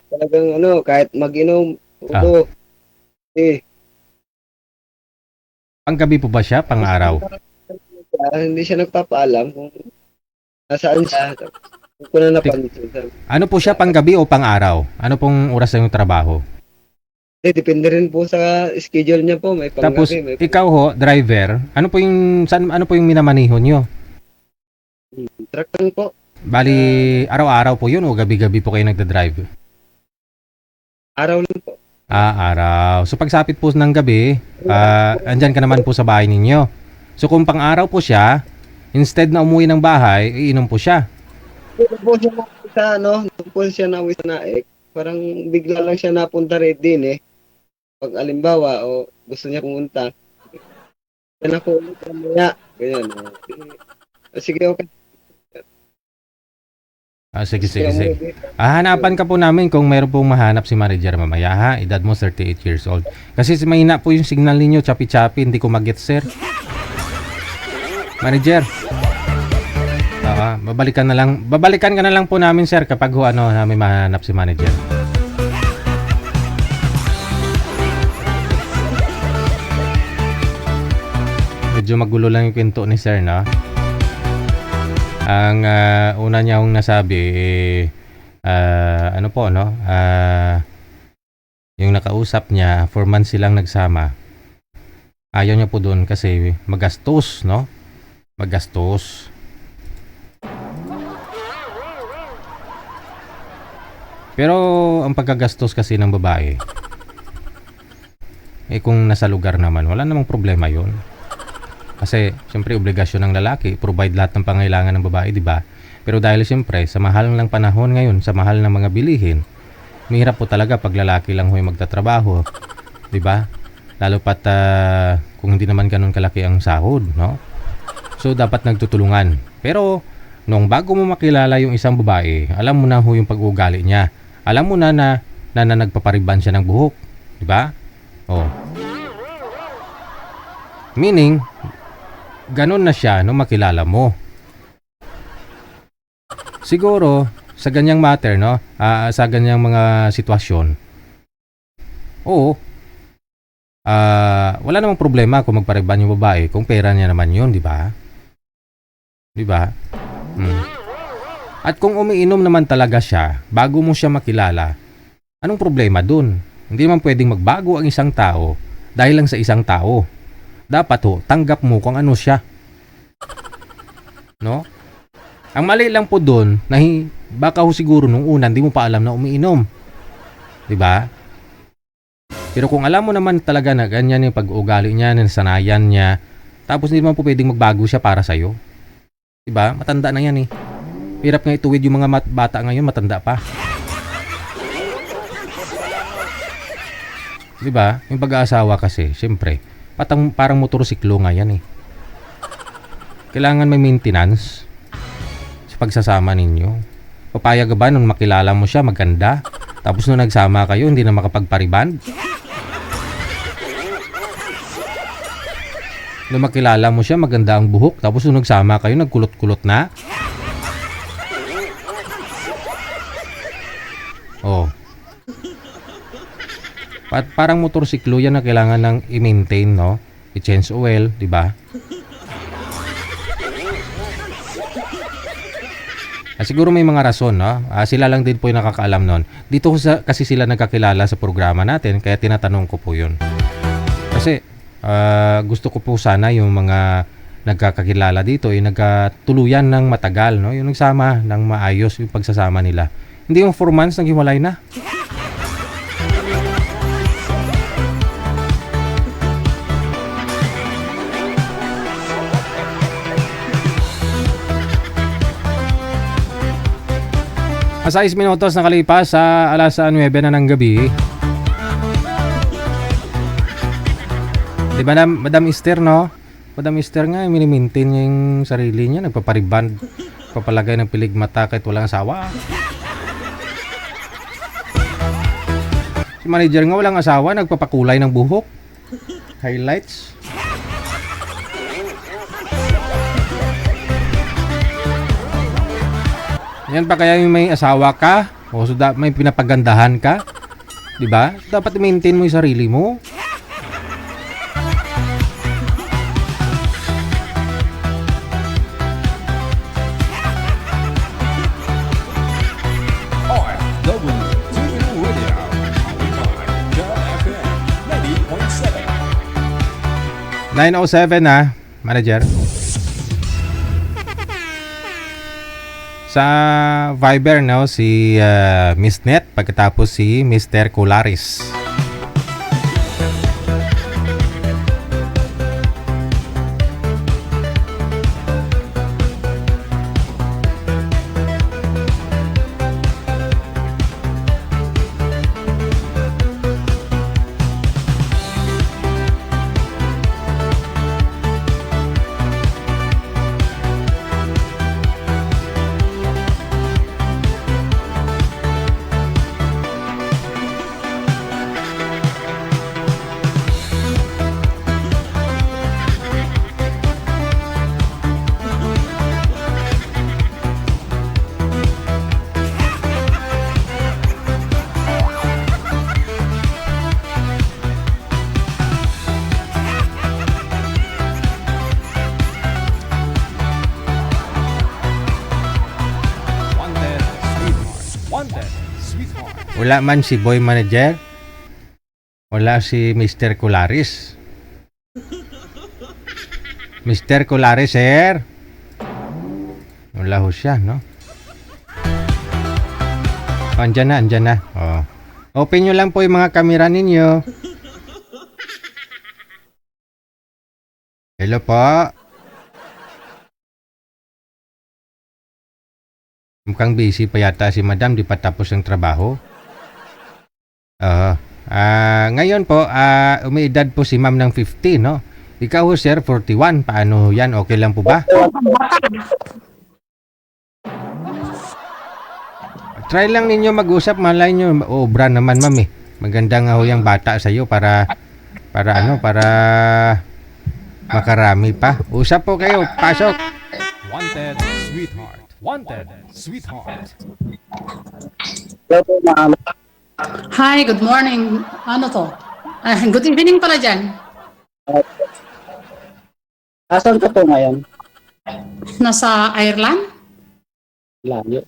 Talagang, kahit mag-inom, ulo. Panggabi po ba siya? Pang-araw? Hindi siya nagpapaalam kung nasaan siya. Kung ko na napansin. Ano po siya, panggabi o pang-araw? Ano pong oras na yung trabaho? Depende rin po sa schedule niya po. May panggabi, Tapos, may ikaw ho, driver, ano po yung minamaniho nyo? truck lang po. Bali, araw-araw po yun o gabi-gabi po kayo nagda-drive? Araw lang po. Araw. So, pagsapit po ng gabi, andyan ka naman po sa bahay ninyo. So, kung pang-araw po siya, instead na umuwi ng bahay, iinom po siya. Doon po siya napunta sa doon po siya nauwi sa Naik. Parang bigla lang siya napunta rin din Pag alimbawa, o gusto niya pumunta, yan ako ulit mamaya. Ganyan. Sige, okay. Sige. Hanapan ka po namin kung mayroon pong mahanap si manager mamaya ha. Edad mo 38 years old. Kasi mahina po yung signal ninyo, chapi-chapi, hindi ko mag-get sir. Manager. Babalikan ka na lang po namin sir kapag namin mahanap si manager. Medyo magulo lang yung kwento ni sir, no? Ang una niya akong nasabi, yung nakausap niya, 4 months silang nagsama. Ayaw niya po doon kasi magastos, no? Magastos. Pero ang pagkagastos kasi ng babae, kung nasa lugar naman, wala namang problema yun. Kasi, siyempre, obligasyon ng lalaki, provide lahat ng pangailangan ng babae, di ba? Pero dahil siyempre, sa mahal ng panahon ngayon, sa mahal ng mga bilihin, mahirap po talaga pag lalaki lang yung magtatrabaho, di ba? Lalo pat kung hindi naman ganun kalaki ang sahod, no? So, dapat nagtutulungan. Pero, nung bago mo makilala yung isang babae, alam mo na yung pag-uugali niya. Alam mo na nagpapariban siya ng buhok, di ba? Oh. Meaning, ganun na siya nung makilala mo. Siguro, sa ganyang matter, no? Sa ganyang mga sitwasyon, oo, wala namang problema kung magpariban yung babae kung pera niya naman yun, di ba? Di ba? At kung umiinom naman talaga siya bago mo siya makilala, anong problema dun? Hindi naman pwedeng magbago ang isang tao dahil lang sa isang tao. Dapat tanggap mo kung ano siya. No? Ang mali lang po doon, baka siguro nung una hindi mo pa alam na umiinom. 'Di ba? Pero kung alam mo naman talaga na ganyan yung pag-uugali niya, nasanayan niya, tapos hindi naman po pwedeng magbago siya para sa iyo. 'Di ba? Matanda na 'yan Hirap nga ituwid yung mga bata ngayon, matanda pa. 'Di ba? Yung pag-aasawa kasi, syempre, parang motorsiklo nga yan Kailangan may maintenance sa pagsasama ninyo. Papayag ka ba nung makilala mo siya, maganda? Tapos nung nagsama kayo, hindi na makapagpariban? Nung makilala mo siya, maganda ang buhok. Tapos nung nagsama kayo, nagkulot-kulot na? Oh. Parang motorsiklo yan na kailangan ng i-maintain, no? I-change oil, di ba? Siguro may mga rason, no? Sila lang din po yung nakakaalam nun. Dito kasi sila nagkakilala sa programa natin, kaya tinatanong ko po yun. Kasi gusto ko po sana yung mga nagkakakilala dito ay nagkatuluyan ng matagal, no? Yung nagsama ng maayos yung pagsasama nila. Hindi yung 4 months naghiwalay na. Sa 6 minutos nakalipas sa alas 9 na ng gabi. Di ba, Madam Esther, no? Madam Esther nga, minimaintain niya yung sarili niya. Nagpapariband, papalagay ng piligmata kahit walang asawa. Si manager nga walang asawa, nagpapakulay ng buhok. Highlights. Yan pa kaya yung may asawa ka o so may pinapagandahan ka, 'di ba? Dapat i-maintain mo 'yung sarili mo. OFW Radio. FM 90.7. 9:07 na, manager. Sa Viber, no, si Miss Net, pagkatapos si Mr. Colaris. Wala man si Boy Manager. Wala si Mr. Colaris. Mr. Colaris, sir. Wala ho siya, no? Andyan na. Oh. Open nyo lang po yung mga kamera ninyo. Hello po. Mukhang busy pa yata si Madam, di pa tapos ang trabaho. Ngayon po, umiidad po si Ma'am ng 50, no? Ikaw ho, sir, 41. Paano yan? Okay lang po ba? Try lang ninyo mag-usap, malay nyo, obra naman, ma'am, eh. Maganda nga ho yung bata sa'yo para makarami pa. Usap po kayo, pasok. Wanted sweetheart. Wanted sweetheart. Hi, good morning. Ano to? Good evening pala dyan. Asan ka po ngayon? Nasa Ireland? Layo.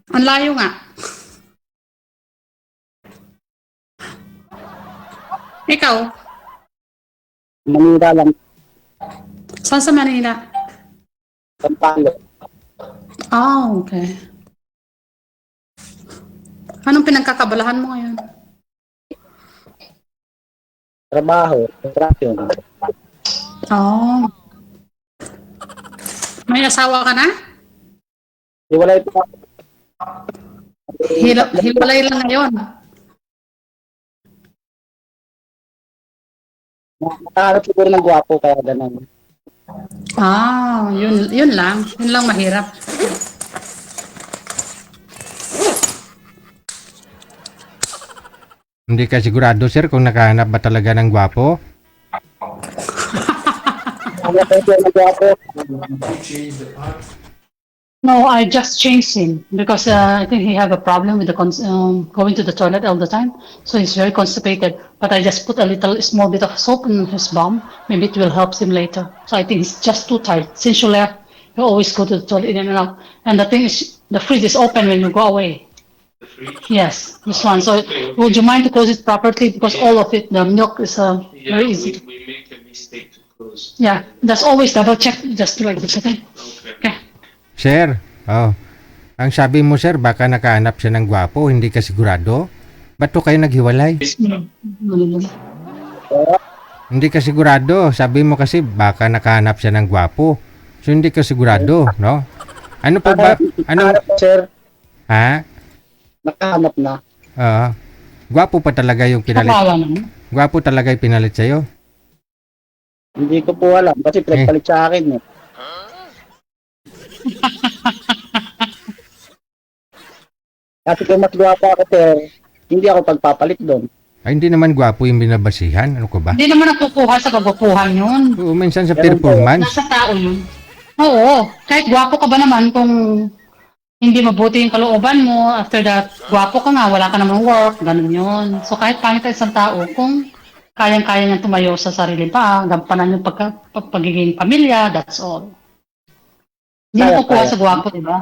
Ang layo nga. Ikaw? Manila lang. Saan sa Manila? Pampanga. Oh, okay. Anong pinagkakabalahan mo ngayon? Trabaho. Construction. Oh. May asawa ka na? Iwalay po. Hiwalay lang ngayon. Nakaharap siguro ng gwapo kaya ganun. Yun lang. Yun lang mahirap. Hindi ka sigurado, sir, kung nakahanap ba talaga ng gwapo? No, I just changed him because I think he have a problem with the going to the toilet all the time. So he's very constipated. But I just put a small bit of soap in his bum. Maybe it will help him later. So I think he's just too tired. Since you left, You always go to the toilet in and out. And the thing is, the fridge is open when you go away. Yes, this one. So would you mind to close it properly? Because all of it, the milk is very easy. We make a mistake to close. Yeah, that's always double check. Just like this, okay? Okay. Sir, ang sabi mo sir, baka nakahanap siya ng gwapo, hindi ka sigurado? Ba't to kayo naghiwalay? Hindi ka sigurado. Sabi mo kasi baka nakahanap siya ng gwapo. So hindi ka sigurado, no? Ano pa ba? Ano? Nakahanap na, sir. Ha? Nakahanap na. Gwapo pa talaga yung pinalit. Kapawa naman. Gwapo talaga yung pinalit sa'yo. Hindi ko po alam kasi pinagpalit sa akin eh. Kasi kung mas gwapo ako, sir, hindi ako pagpapalit doon. Ay, hindi naman gwapo yung binabasihan. Ano ko ba? Hindi naman nakukuha sa kagupuhan yun. Oo, minsan sa performance. Nasa tao yun. Oo, kahit gwapo ka ba naman kung hindi mabuti yung kalooban mo, after that, gwapo ka nga, wala ka namang work, ganun yun. So kahit pangit ang isang tao, kung kayang-kaya niyang tumayo sa sarili pa, gampanan yung pagiging pamilya, that's all. Hindi Kaya, nakukuha kaya. sa gwapo, di ba?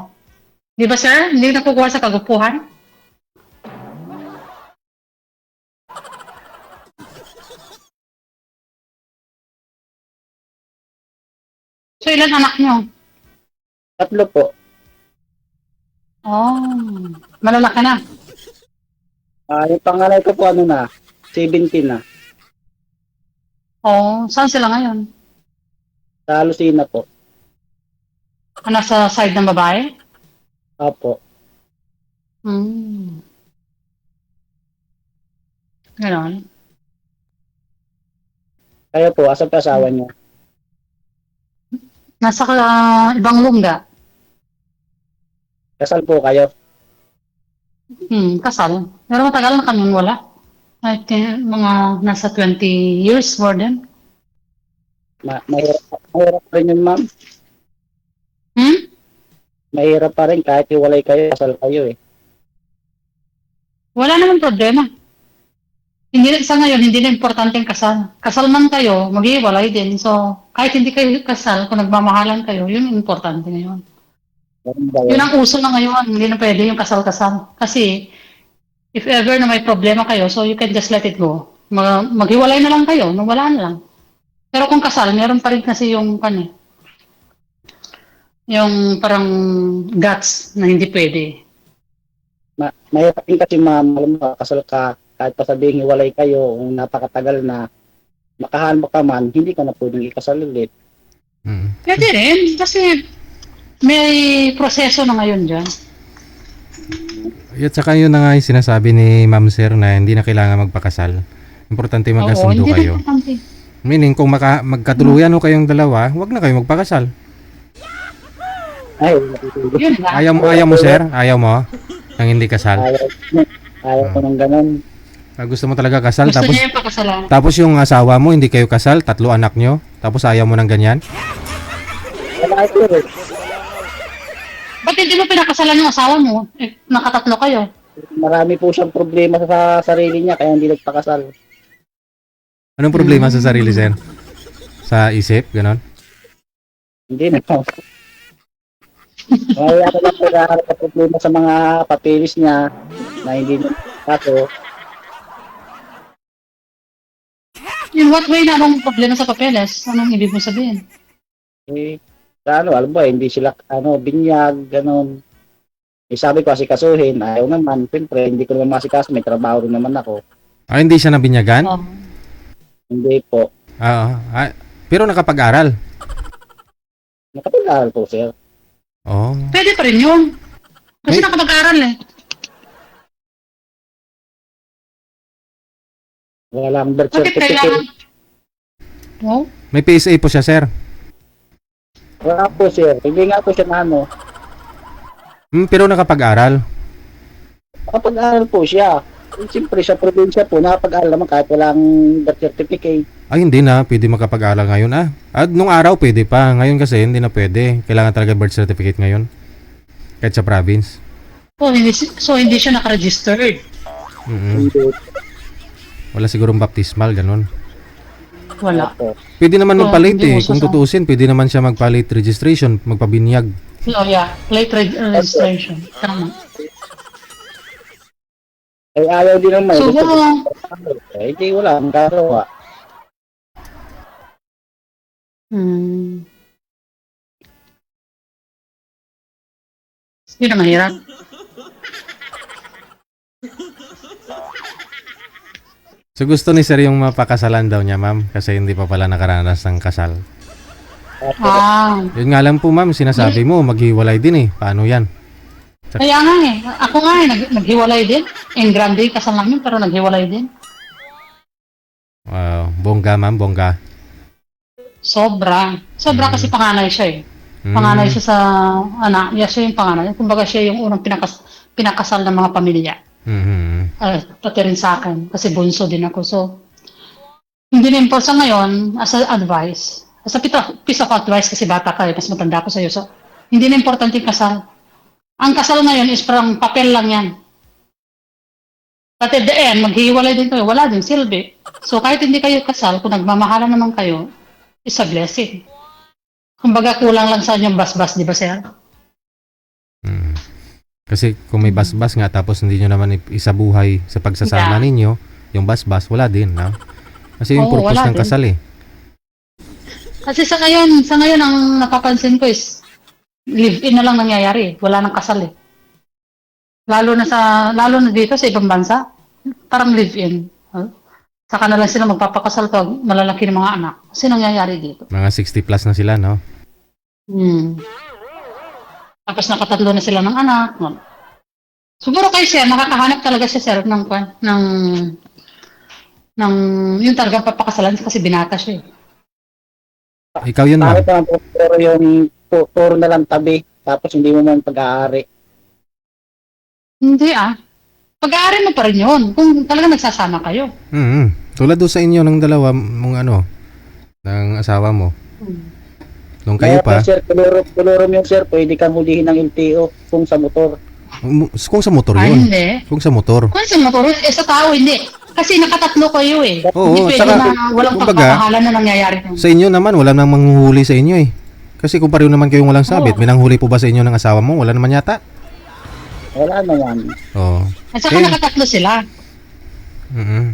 Di ba sir? Hindi nakukuha sa kagupuhan? So ilan anak niyo? 3 po. Oh, malalaki na. Yung pangalay ko po ano na, 17 na. Oh, saan sila ngayon? Sa Lucina po. Nasa side ng babae? Opo. Ganon. Kayo po, asan pa asawa niyo? Nasa ibang lungga. Kasal po kayo? Kasal. Pero matagal na kami wala. I think mga nasa 20 years more than. Mahirap pa rin yun, ma'am. Mahirap pa rin kahit iwalay kayo, kasal kayo eh. Wala naman problema. Hindi sa ngayon, hindi na importante ang kasal. Kasal man kayo, mag-iwalay din. So, kahit hindi kayo kasal, kung nagmamahalan kayo, yun ang importante ngayon. Yun ang uso na ngayon. Hindi na pwede yung kasal-kasal. Kasi, if ever na may problema kayo, so you can just let it go. Maghiwalay na lang kayo, nung wala na lang. Pero kung kasal, meron pa rin kasi yung yung parang guts na hindi pwede. Mahirap din kasi, ma'am, alam mo, kasal ka, kahit pa sabihin hiwalay kayo, kung napakatagal na, makahanap ka man, hindi ka na pwedeng ikasal ulit. Pwede rin, kasi may proseso na ngayon dyan. At saka yun na nga yung sinasabi ni Ma'am Sir na hindi na kailangan magpakasal. Importante magkasundo hindi kayo. na importante. Meaning, kung magkatuluyan ho kayong dalawa, huwag na kayo magpakasal. Ay, Yun lang. Ayaw mo, sir? Ayaw mo? Nang hindi kasal? ayaw ko ng ganun. Gusto mo talaga kasal? Gusto Tapos, niya yung pakasalan. tapos yung asawa mo, hindi kayo kasal? 3 anak nyo? Tapos ayaw mo ng ganyan? Wala ito eh. Ba't hindi mo pinakasalan yung asawa mo? Eh, nakatatlo kayo. Marami po siyang problema sa sarili niya, kaya hindi nagpakasal. Anong problema sa sarili, sir? Sa isip? Ganon? Hindi na po. Kaya ako lang nagkakaroon ng problema sa mga papeles niya na hindi na kaso. In what way na anong problema sa papeles? Anong ibig mo sabihin? Alam ba, hindi sila, binyag, ganon. Sabi ko, asikasuhin, ayaw naman. Siyempre, hindi ko naman masikaso, may trabaho rin naman ako. Hindi siya nabinyagan? Oh. Hindi po. Pero nakapag-aral? Nakapag-aral po, sir. Oh. Pwede pa rin yun. Kasi nakapag-aral eh. Walang birth Bakit kailangan? certificate. Oh? May PSA po siya, sir? Wala po, sir. Hindi nga po siya na Pero nakapag-aral? Nakapag-aral po siya. Siyempre, sa probinsya po, nakapag-aral naman kahit walang birth certificate. Hindi na. Pwede makapag-aral ngayon, nung araw pwede pa. Ngayon kasi hindi na pwede. Kailangan talaga birth certificate ngayon. Kahit sa province. So, hindi siya nakaregistered. Wala sigurong baptismal, ganun. Wala. Pwede naman Oo, magpalit hindi eh. uso Kung sa- tutuusin, pwede naman siya magpalit registration, magpabinyag. Oh, yeah. Late registration. Tama. Ay, ayaw din naman. So, Eh, di wala. Ang gagawa. hmm. Yun ang mahirap. So gusto ni sir yung mapakasalan daw niya, ma'am, kasi hindi pa pala nakaranas ng kasal. Ah, Yun nga lang po, ma'am, sinasabi mo, maghiwalay din eh. Paano yan? kaya nga eh. Ako nga eh, naghiwalay din. En grande kasal namin, pero naghiwalay din. Wow, bongga, ma'am, bongga. Sobra. Sobra kasi panganay siya eh. Mm. Panganay siya sa anak. Yeah, siya yung panganay. Kumbaga siya yung unang pinakasal ng mga pamilya. Mhm. Pati rin sa akin. Kasi bunso din ako. So, hindi na import sa ngayon, as a advice, as a piece of advice kasi bata ka eh, mas matanda ko sa'yo. So, hindi na importante yung kasal. Ang kasal ngayon is parang papel lang yan. But at the end, maghihiwalay din kayo. Wala din silbi. So, kahit hindi kayo kasal, kung nagmamahalan naman kayo, is a blessing. Kumbaga, kulang lang sa inyong basbas, di ba, sir? Mm. Kasi kung may basbas nga tapos hindi nyo naman isabuhay sa pagsasama Yeah. ninyo, yung basbas, wala din, no? Kasi yung Oo, purpose wala ng din. kasal eh. Kasi sa ngayon ang napapansin ko is live-in na lang nangyayari. Wala nang kasal eh. Lalo na dito sa ibang bansa, parang live-in. Saka na lang sila magpapakasal pag malalaki ng mga anak. Kasi nangyayari dito. Mga 60 plus na sila, no? Tapos nakatatlo na sila ng anak. Siguro kay sir, nakakahanap talaga siya sir ng yung talagang papakasalan kasi binata siya eh. Ikaw yun, ma'am. Bakit naman po, puro yung puro na lang tabi, tapos hindi mo man pag-aari. Hindi ah. Pag-aari mo pa rin yun. Kung talaga nagsasama kayo. Mhm. Tulad doon sa inyo ng dalawa, mong ano, ng asawa mo. Nung kayo pa, Sir, kulurom yung sir, pwede kang hulihin ng LTO kung sa motor. kung sa motor Ay, yun. hindi. Kung sa motor. Kung sa motor, sa tao, hindi. Kasi nakatatlo kayo eh. Oo, Hindi pwede tsaka, na walang kumbaga, pagkakahalan na nangyayari. Sa inyo naman, wala nang manghuhuli sa inyo eh. Kasi kung pareho naman kayong walang sabit, Oo. may nanghuli po ba sa inyo ng asawa mo? Wala naman yata. Wala naman. Oo. At saka Eh. nakatatlo sila. Mhm.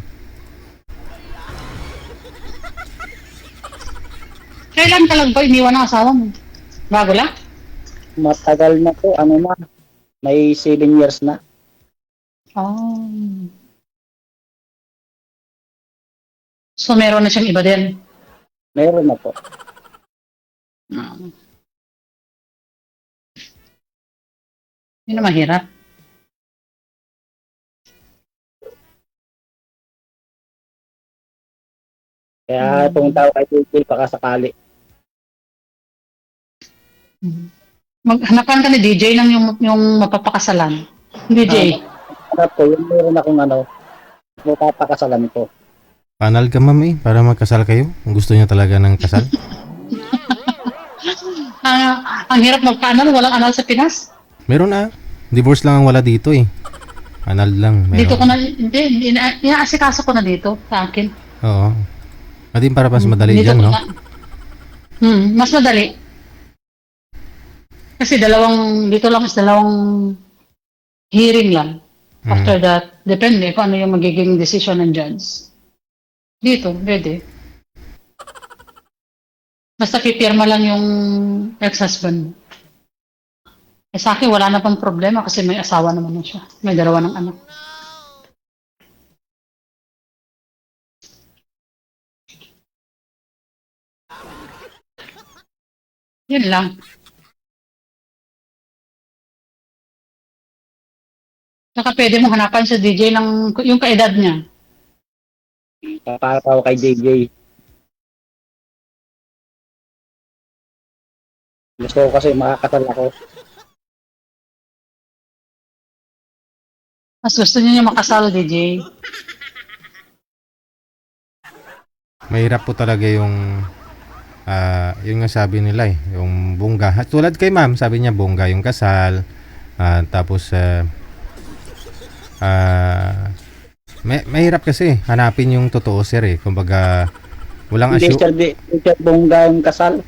Kailan ka lang ba iniwan ng asawa mo? Bago lang? Matagal na po, ano na, may 7 years na. Oh. So meron na siyang iba din. Meron na po. Yun na mahirap. Kaya pumunta ako kay Tito pakasakali. Maghanapan ka ni DJ ng yung mapapakasalan. DJ. Harap ko, yung meron akong ano, mapapakasalan ko. Panal ka, ma'am eh, para magkasal kayo. Kung gusto niyo talaga ng kasal. Ang hirap magpa-anal, walang anal sa Pinas. Meron ah. Divorce lang ang wala dito eh. Anal lang. Meron. Dito ko na, hindi, inaasikaso ko na dito sa akin. Oo. Matin para mas madali Dito dyan, ko no? na- mas madali. Kasi dito lang is dalawang hearing lang. After that, depende kung ano yung magiging decision ng judge. Dito, pwede. Basta pipirma lang yung ex-husband mo. Eh sa akin, wala na pang problema kasi may asawa naman na siya. May dalawa ng anak. Yun lang. Saka pwede mo hanapan sa DJ ng yung kaedad niya. Papataw kay JJ. Gusto ko kasi makakasal ako. Mas gusto niya makasal, DJ. Mahirap po talaga yung yun nga sabi nila eh, yung bongga. Tulad kay ma'am, sabi niya bongga yung kasal. Tapos mahirap kasi hanapin yung totoo sir eh. Kumbaga Walang Hindi, asyo. Teacher Bongga yung kasal.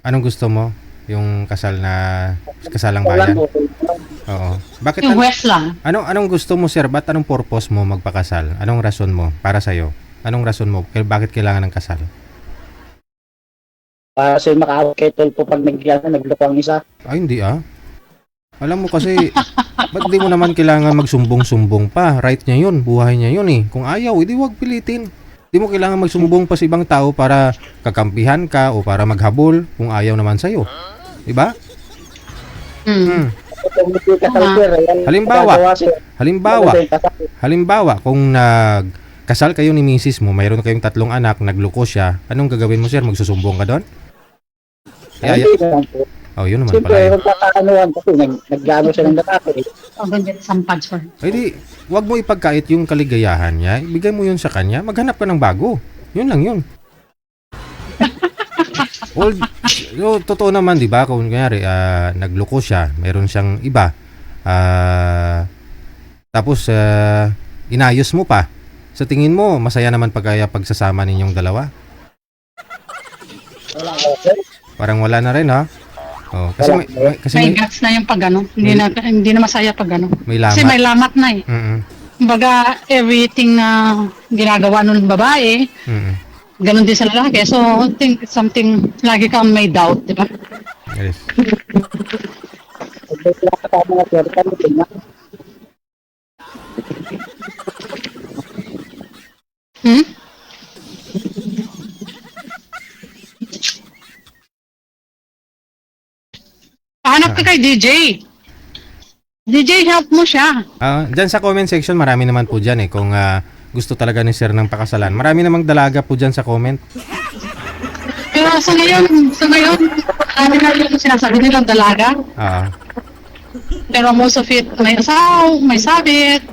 Anong gusto mo? Yung kasalang Wala bayan? po. Oo. Bakit Yung West lang. anong gusto mo, sir? Ba't anong purpose mo magpakasal? Anong rason mo para sa'yo? Anong rason mo? Bakit kailangan ng kasal? Para sa makaawag kay Tol po pag nagloko ang isa. Ay, hindi ah. Alam mo kasi, ba't di mo naman kailangan magsumbong-sumbong pa? Right niya yun, buhay niya yun eh. Kung ayaw, edi wag pilitin. Di mo kailangan magsumbong pa sa ibang tao para kakampihan ka o para maghabol kung ayaw naman sa'yo. Diba? Halimbawa, kung nagkasal kayo ni misis mo, mayroon kayong 3 anak, nagluko siya, anong gagawin mo, sir? Magsusumbong ka doon? Hindi naman po. Oh, yun naman Siyempre, pala. magkakaanuhan kasi nag-ano siya ng lalaki. Ang ganyan, sampad, sir. Ay di, wag mo ipagkait yung kaligayahan niya. Ibigay mo yun sa kanya. Maghanap ka ng bago. Yun lang yun. Totoo naman, di ba? Kung kunyari, nagloko siya, meron siyang iba. Tapos, inayos mo pa. Sa tingin mo, masaya naman pagsasama ninyong dalawa? Parang wala na rin, ha? Oh, May guts na yung pag-ano. Hindi na masaya pag-ano. may lamat. Kasi may lamat na eh. Mm-mm. Kumbaga, everything na ginagawa ng babae, Mm-mm. ganun din sa lalaki. So, I think something, lagi kang may doubt, di ba? Yes. Hmm? Hanap ka kay DJ. DJ, help mo siya. Dyan sa comment section, marami naman po dyan eh. Kung gusto talaga ni sir ng pakasalan. Marami namang dalaga po dyan sa comment. Pero sa ngayon, ano na yung sinasabi nilang dalaga. Pero most of it, may asaw, may sabit.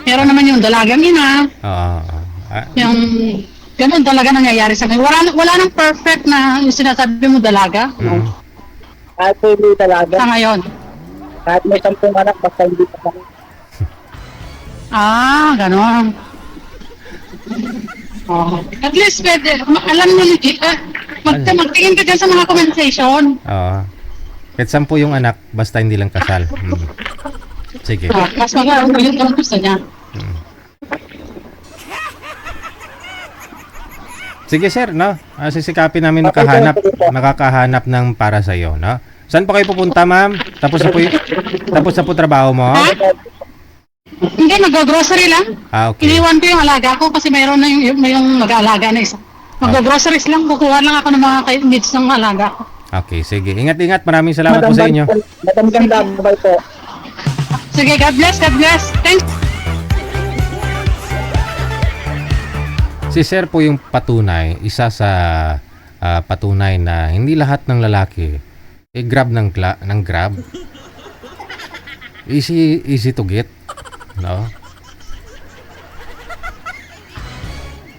Pero naman yung dalagang ina. Yung ganun talaga nangyayari sa ngayon. Wala nang perfect na yung sinasabi mo dalaga. Kahit po hindi talaga. Sa ngayon. Kahit may 10 anak, basta hindi pa kami. Ganon. At least, pwede, alam mo, magtingin ka dyan sa mga comment section. Kahit 10 yung anak, basta hindi lang kasal. Sige. Mas maganda yun kung gusto niya. Sige sir, no? Sisikapin namin makakahanap ng para sa iyo, no? Saan pa kayo pupunta, ma'am? Tapos na po trabaho mo? Hindi, nag-grocery lang. Okay. Iniwan ko yung alaga ko kasi mayroon na yung mag-aalaga na isa. Mag-groceries lang, kukuha lang ako ng mga needs ng alaga ko. Okay, sige. Ingat-ingat. Maraming salamat po sa inyo. Madam ganda, bye po. Sige, God bless, God bless. Thanks. Si sir po yung patunay, isa sa patunay na hindi lahat ng lalaki grab ng grab. Easy to get, no?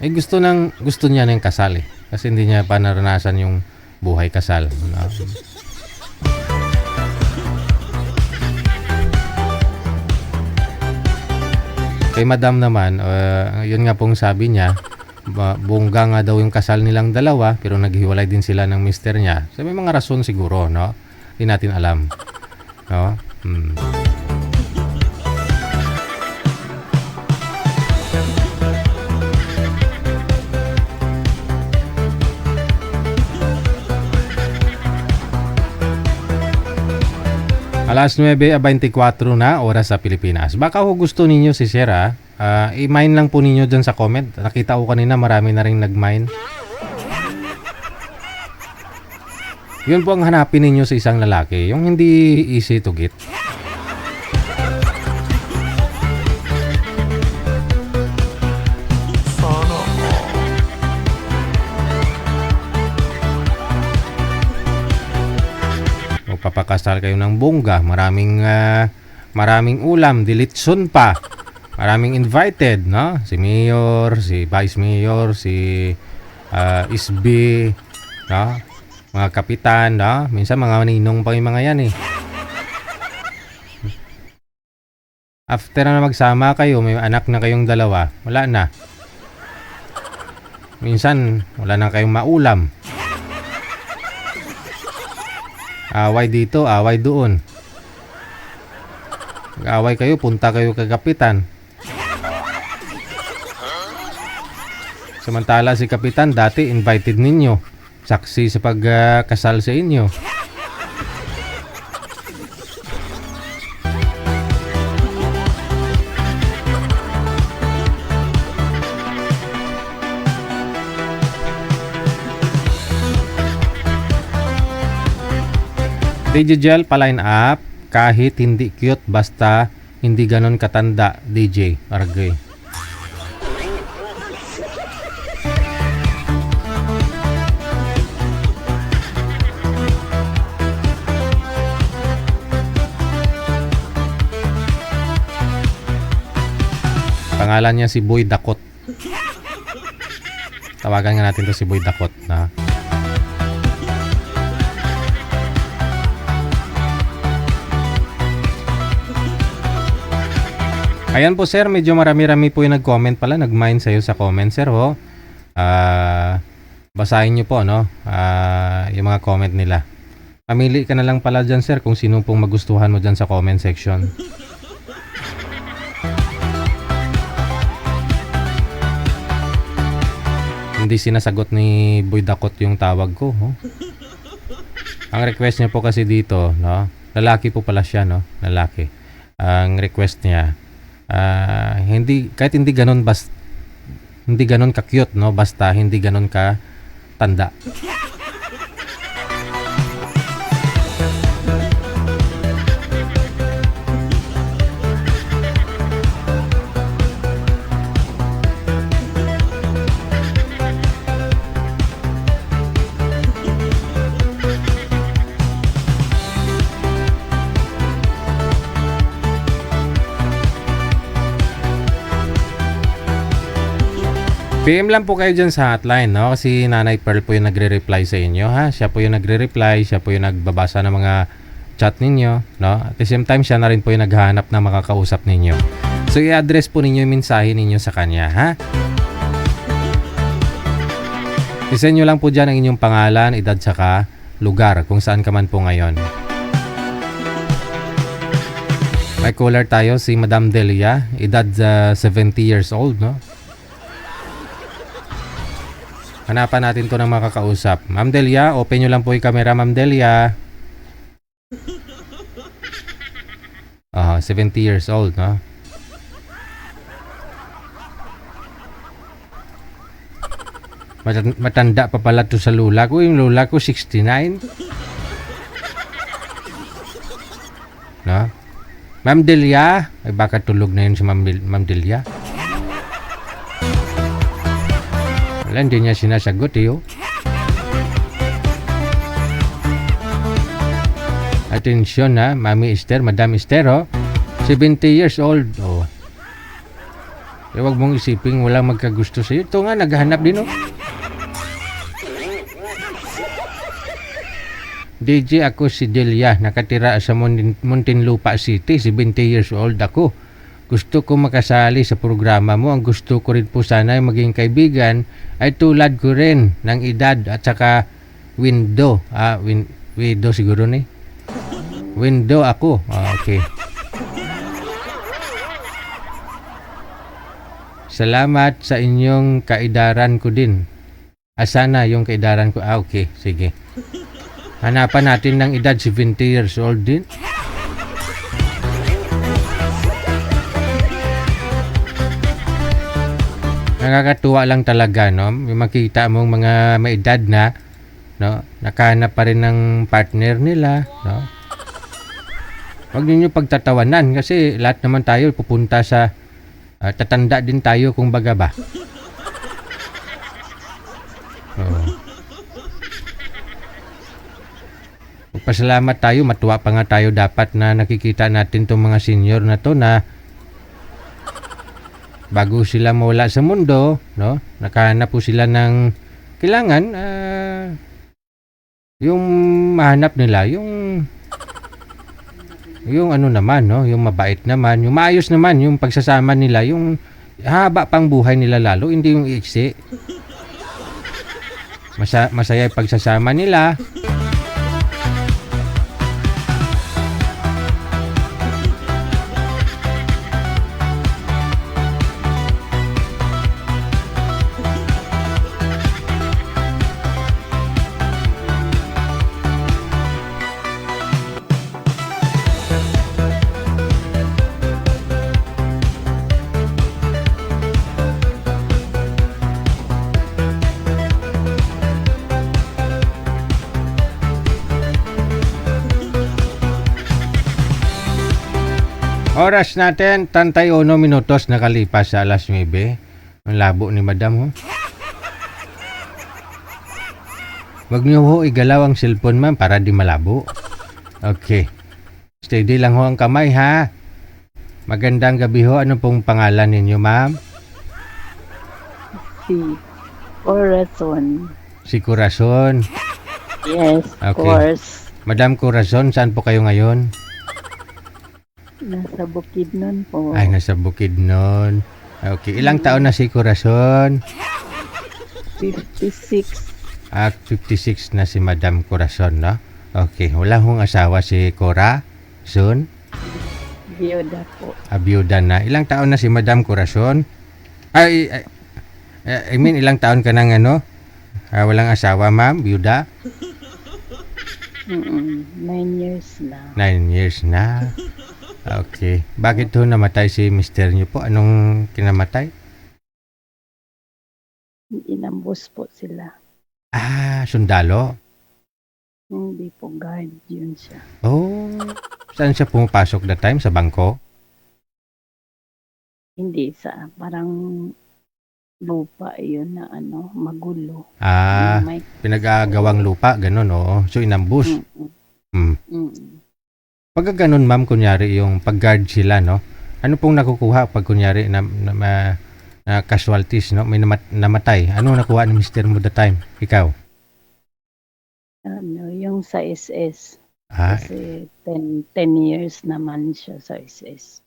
Gusto niya ng kasal eh. Kasi hindi niya pa naranasan yung buhay kasal, no? Kay madam naman, yun nga pong sabi niya, bongga nga daw yung kasal nilang dalawa pero naghiwalay din sila ng mister niya. So may mga rason siguro, no? Hindi natin alam. No? Alas 9:24 na oras sa Pilipinas. Baka ho gusto ninyo si Sierra, i-mine lang po ninyo dyan sa comment. Nakita ko kanina marami na rin nag-mine. Yun po ang hanapin ninyo sa isang lalaki, yung hindi easy to get. Papakasal kayo ng bongga, maraming ulam, dilitson pa, maraming invited, no? Si mayor, si vice mayor, si SB, no? Mga kapitan, no? Minsan mga ninong pa yung mga yan eh. After na magsama kayo, may anak na kayong dalawa, wala na. Minsan, wala na kayong maulam. Away dito, away doon. Away kayo, punta kayo kay kapitan. Samantala si kapitan dati invited ninyo. Saksi sa pagkasal sa inyo. DJ Gel pa-line up kahit hindi cute basta hindi ganon katanda. DJ Argay. Pangalan niya si Boy Dakot. Tawagan nga natin to si Boy Dakot na. Ayan po sir, medyo marami-rami po yung nag-comment pala, nag-mind sa'yo sa comment sir ho. Basahin nyo po no, yung mga comment nila. Pamili ka na lang pala dyan sir kung sino pong magustuhan mo dyan sa comment section. Hindi sinasagot ni Boy Dakot yung tawag ko. Oh. Ang request niya po kasi dito, no? Lalaki po pala siya, no? Lalaki. Ang request niya, hindi kahit hindi ganoon hindi ganoon ka cute, no? Basta hindi ganoon ka tanda. PM lang po kayo dyan sa hotline, no? Kasi Nanay Pearl po yung nagre-reply sa inyo, ha? Siya po yung nagre-reply, siya po yung nagbabasa ng mga chat ninyo, no? At the same time, siya na rin po yung naghahanap ng makakausap ninyo. So, i-address po ninyo yung mensahe ninyo sa kanya, ha? I-send nyo lang po dyan ang inyong pangalan, edad, saka lugar, kung saan ka man po ngayon. May caller tayo, si Madam Delia, edad 70 years old, no? Hanapan natin to ng makakausap. Ma'am Delia, open nyo lang po yung camera, Ma'am Delia. 70 years old, no? Matanda pa pala to sa lula ko. Yung lula ko, 69. No? Ma'am Delia, ay baka tulog na yun si Ma'am Delia. Wala, hindi niya sinasagot eh. Oh. Atensyon ha, Mami Esther, Madam Esther, oh. 70 years old. Oh. Eh, wag mong isiping wala magkagusto sa'yo. Ito nga, naghahanap din, oh. DJ, ako si Delia, nakatira sa Muntinlupa City, 70 years old ako. Gusto ko makasali sa programa mo. Ang gusto ko rin po sana ay maging kaibigan ay tulad ko rin ng edad at saka window. Window siguro ni. Window ako. Okay. Salamat sa inyong kaidaran ko din. Sana yung kaidaran ko. Okay. Sige. Hanapan natin ng edad 70 years old din. Nakakatuwa lang talaga, no? Yung makita mong mga may edad na, no? Nakahanap pa rin ng partner nila, no? Huwag ninyo pagtatawanan kasi lahat naman tayo pupunta sa tatanda din tayo kung baga ba. Magpasalamat tayo, matuwa pa nga tayo dapat na nakikita natin itong mga senior na to na bago sila mawala sa mundo, no? Nakahanap po sila ng kailangan yung mahanap nila, yung ano naman, no? Yung mabait naman, yung maayos naman, yung pagsasama nila, yung haba pang buhay nila lalo, hindi yung iksi. Masaya yung pagsasama nila. Oras natin, 31 minutos nakalipas sa alas 9. Ang labo ni madam, ho. Wag niyo ho igalaw ang cellphone, ma'am, para di malabo. Okay. Steady lang ho ang kamay, ha. Magandang gabi ho. Ano pong pangalan ninyo, ma'am? Si Corazon. Si Corazon. Yes, of Okay. course. Madam Corazon, saan po kayo ngayon? Nasa Bukidnon po. Ay, nasa Bukidnon. Okay. Ilang taon na si Corazon? 56. 56 na si Madam Corazon, no? Okay. Wala hong asawa si Corazon? Biyuda po. Abiyuda na. Ilang taon na si Madam Corazon? I mean, ilang taon ka nang ano? Walang asawa, ma'am? Biyuda? 9 years na. 9 years na. Okay. Bakit ho namatay si mister niyo po? Anong kinamatay? Inambos po sila. Sundalo? Hindi po guard yun siya. Oh. Saan siya pumapasok that time? Sa bangko? Hindi sa parang lupa yun na magulo. May Pinag-agawang lupa, ganun, oo. So, inambus. Mm. Pagka ganun, ma'am, kunyari yung pag-guard sila, no? Ano pong nakukuha pag kunyari na casualties, no? May namatay. Ano nakuha ni mister mo that time? Ikaw? Yung sa SS. Ah, Kasi 10 years naman siya sa SS.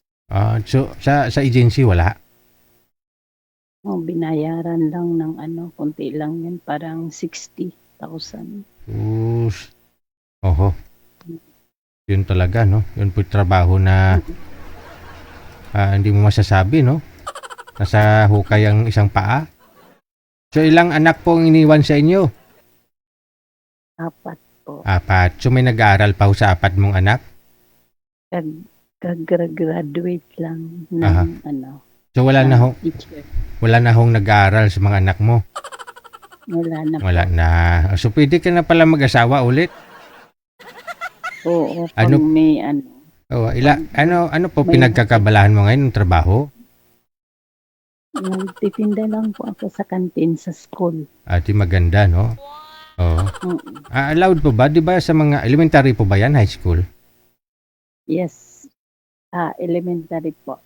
so, sa agency, wala? Binayaran lang ng konti lang yun. Parang 60,000. Oho. Yun talaga, no? Yun po yung trabaho na hindi mo masasabi, no? Nasa hukay ang isang paa. So, ilang anak po ang iniwan sa inyo? 4 po. 4. So, may nag-aaral pa ho sa 4 mong anak? Kag-graduate lang Aha. ng So, wala na teacher. hong nag-aaral sa mga anak mo? Wala na Wala po. na. So, pwede ka na pala mag-asawa ulit? Oo, Ano- kung may Oh, ano po May- pinagkakabalahan mo ngayon ng trabaho? nagtitinda lang po ako sa kantin sa school. Ati maganda, no? Oh. Mm. Allowed po ba? Di ba sa mga elementary po ba yan? High school? Yes. Elementary po.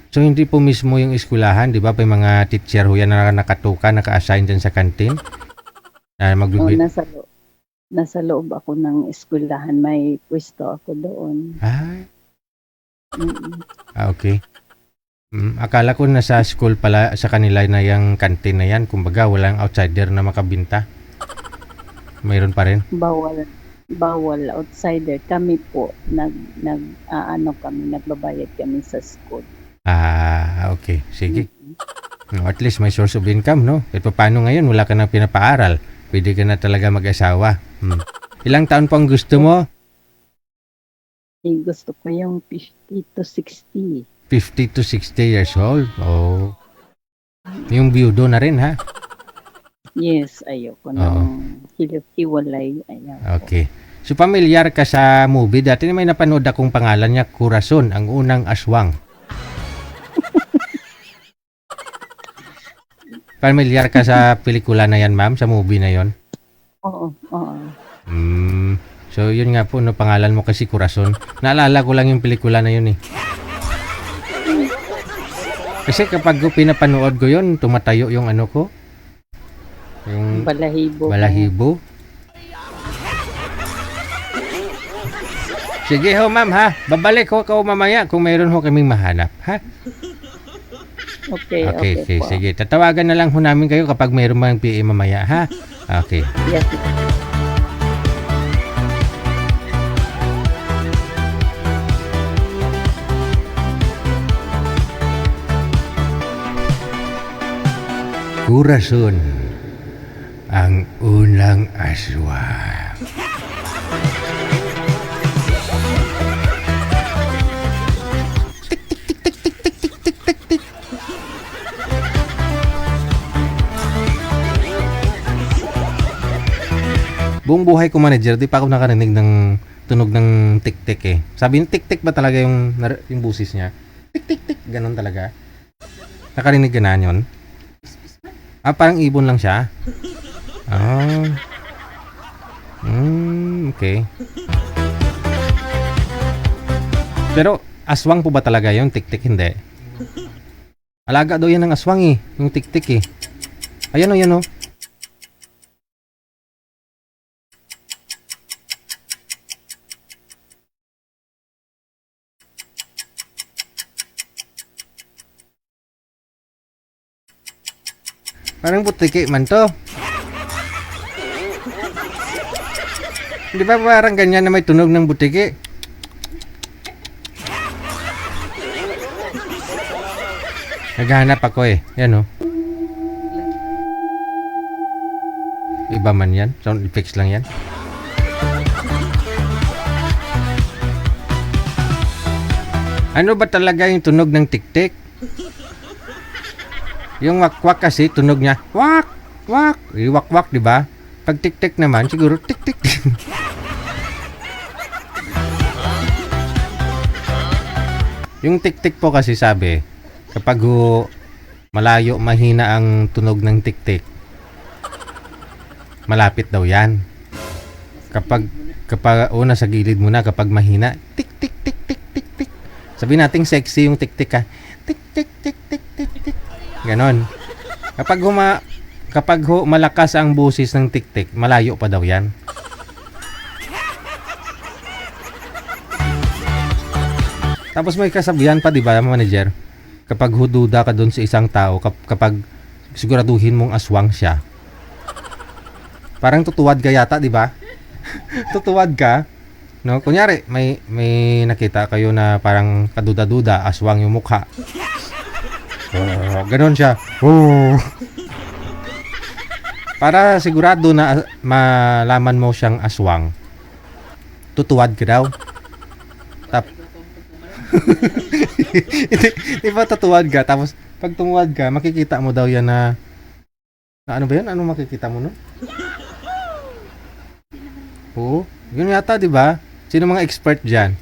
So hindi po mismo yung eskwelahan, di ba? May mga teacher ho yan na nakatuka, naka-assign dyan sa kantin. Magbibigay. Nasa loob ako ng eskwelahan. May pwesto ako doon. Okay. Akala ko nasa school pala sa kanila na yung kantin na yan. Kumbaga, walang outsider na makabinta. Mayroon pa rin. Bawal outsider. Kami po, nagbabayad kami sa school. Okay. Sige. At least may source of income, no? At paano ngayon? Wala ka nang pinapaaral. Pwede ka na talaga mag-asawa. Ilang taon po ang gusto mo? Gusto ko yung 50 to 60. 50 to 60 years old? Oh. Yung biyudo na rin, ha? Yes, ayoko nang hiwalay. Ayoko. Okay. So, pamilyar ka sa movie. Dati may napanood akong pangalan niya, Corazon, ang unang aswang. Pamilyar ka sa pelikula na yan, ma'am? Sa movie na yon? Oo. So, yun nga po, no, pangalan mo kasi Corazon. Naalala ko lang yung pelikula na yun, eh. Kasi kapag pinapanood ko yun, tumatayo yung ano ko. Yung balahibo. Sige ho, ma'am, ha? Babalik ho mamaya kung mayroon ho kaming mahanap, ha? Okay, Okay, po. sige. Tatawagan na lang ho namin kayo kapag mayroon mga PA mamaya, ha? Okay. Yes. Corazon, ang unang aswang. Buong buhay ko manager, di pa ako nakarinig ng tunog ng tik-tik eh. Sabi niya, tik-tik ba talaga yung busis niya? Tik-tik-tik, ganun talaga. Nakarinig ka na yun? Ah, parang ibon lang siya? Ah. Okay. Pero, aswang po ba talaga yun? Tik-tik, hindi. Alaga daw yan ng aswang eh. Yung tik-tik eh. Ayan o, yan o. Parang butiki man to. Di ba parang ganyan na may tunog ng butiki? Naghahanap ako eh. Yan oh. Iba man yan. Sound effects lang yan. Ano ba talaga yung tunog ng tik-tik? Yung wak-wak kasi tunog niya, wak, wak, wak-wak, di ba? Pag tik-tik naman, siguro tik-tik. Yung tik-tik po kasi sabi, kapag malayo, mahina ang tunog ng tik-tik, malapit daw yan. Kapag una sa gilid muna, kapag mahina, tik-tik, tik-tik, tik-tik. Sabi nating sexy yung tik-tik ha. Tik-tik, tik-tik, tik-tik. Ganon. Kapag malakas ang busis ng tik-tik, malayo pa daw yan. Tapos may kasabihan pa, di ba, manager? Kapag hududa ka doon sa isang tao, kapag siguraduhin mong aswang siya, parang tutuwad ka yata, di ba? Tutuwad ka. No, kunyari may nakita kayo na parang kaduda-duda, aswang yung mukha. Ganon siya. Para sigurado na malaman mo siyang aswang, tutuwad ka daw. Di ba tutuwad ka? Tapos pag tumuwad ka, makikita mo daw yan na ano ba yan? Ano makikita mo nun? Oo. Yun yata, di ba? Sino mga expert dyan?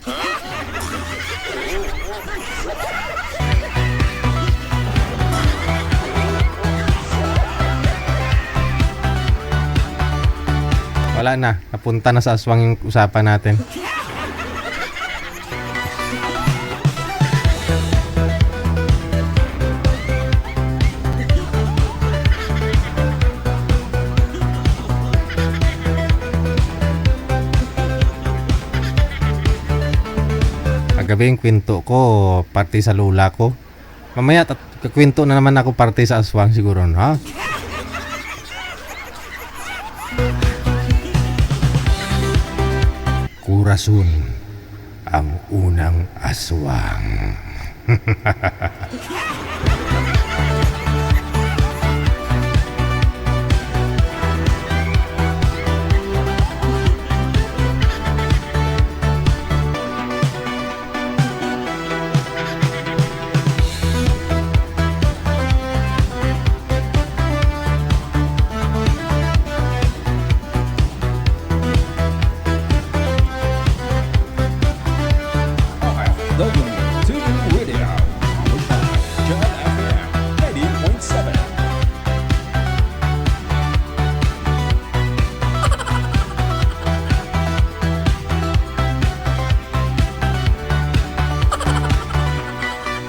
Wala na. Napunta na sa aswang yung usapan natin. Kagabi yung kwento ko, parte sa lula ko. Mamaya, kakwento na naman ako parte sa aswang siguro, ha? Corazon, ang unang aswang.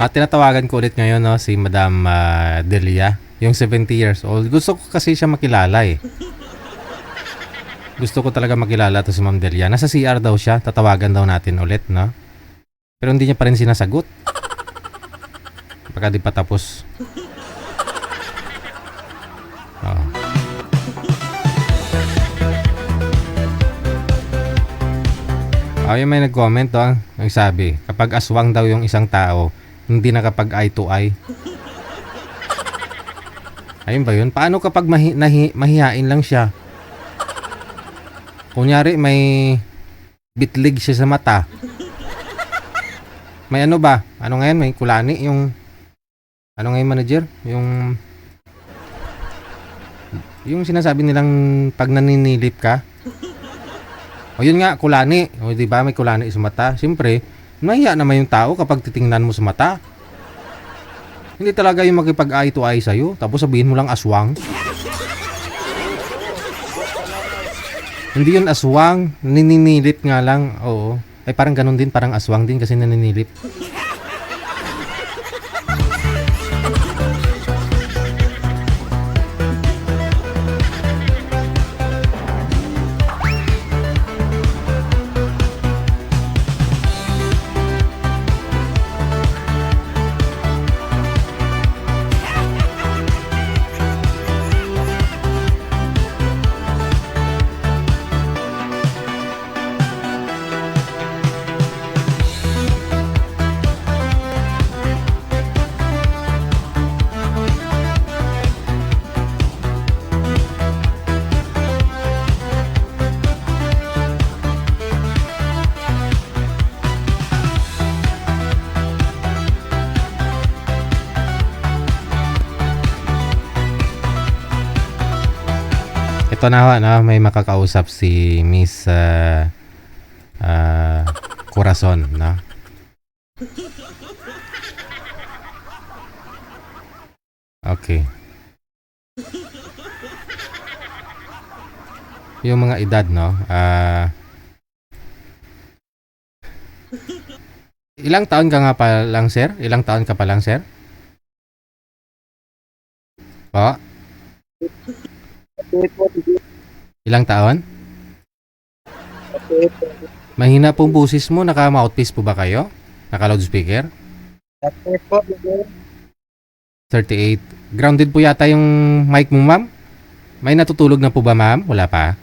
At tinatawagan ko ulit ngayon no, si Madam Delia, yung 70 years old. Gusto ko kasi siya makilala eh. Gusto ko talaga makilala to si Ma'am Delia. Nasa CR daw siya, tatawagan daw natin ulit, no? Pero hindi niya pa rin sinasagot. Baka di pa tapos. Oo. Yung may nag-comment doon, nagsabi, kapag aswang daw yung isang tao, hindi na kapag eye to eye. Ayun ba yun? Paano kapag mahihain lang siya? Kunyari may bitlig siya sa mata. May ano ba? Ano ngayon? May kulani yung... Ano ngayon, manager? Yung sinasabi nilang pag naninilip ka. O yun nga, kulani. O di ba may kulani sa mata? Siyempre, mahiya naman yung tao kapag titingnan mo sa mata. Hindi talaga yung makipag-eye to eye sa'yo. Tapos sabihin mo lang aswang. Hindi yun aswang. Naninilip nga lang. Oo. Ay parang ganun din. Parang aswang din kasi naninilip. Ito na, may makakausap si Miss Corazon, no? Okay. Yung mga edad, no? Ilang taon ka nga pa lang, sir? Ilang taon ka pa lang, sir? Po? Ilang taon? Mahina pong busis mo. Naka-mouthpiece po ba kayo? Naka-loudspeaker? 38. Grounded po yata yung mic mo, ma'am? May natutulog na po ba, ma'am? Wala pa?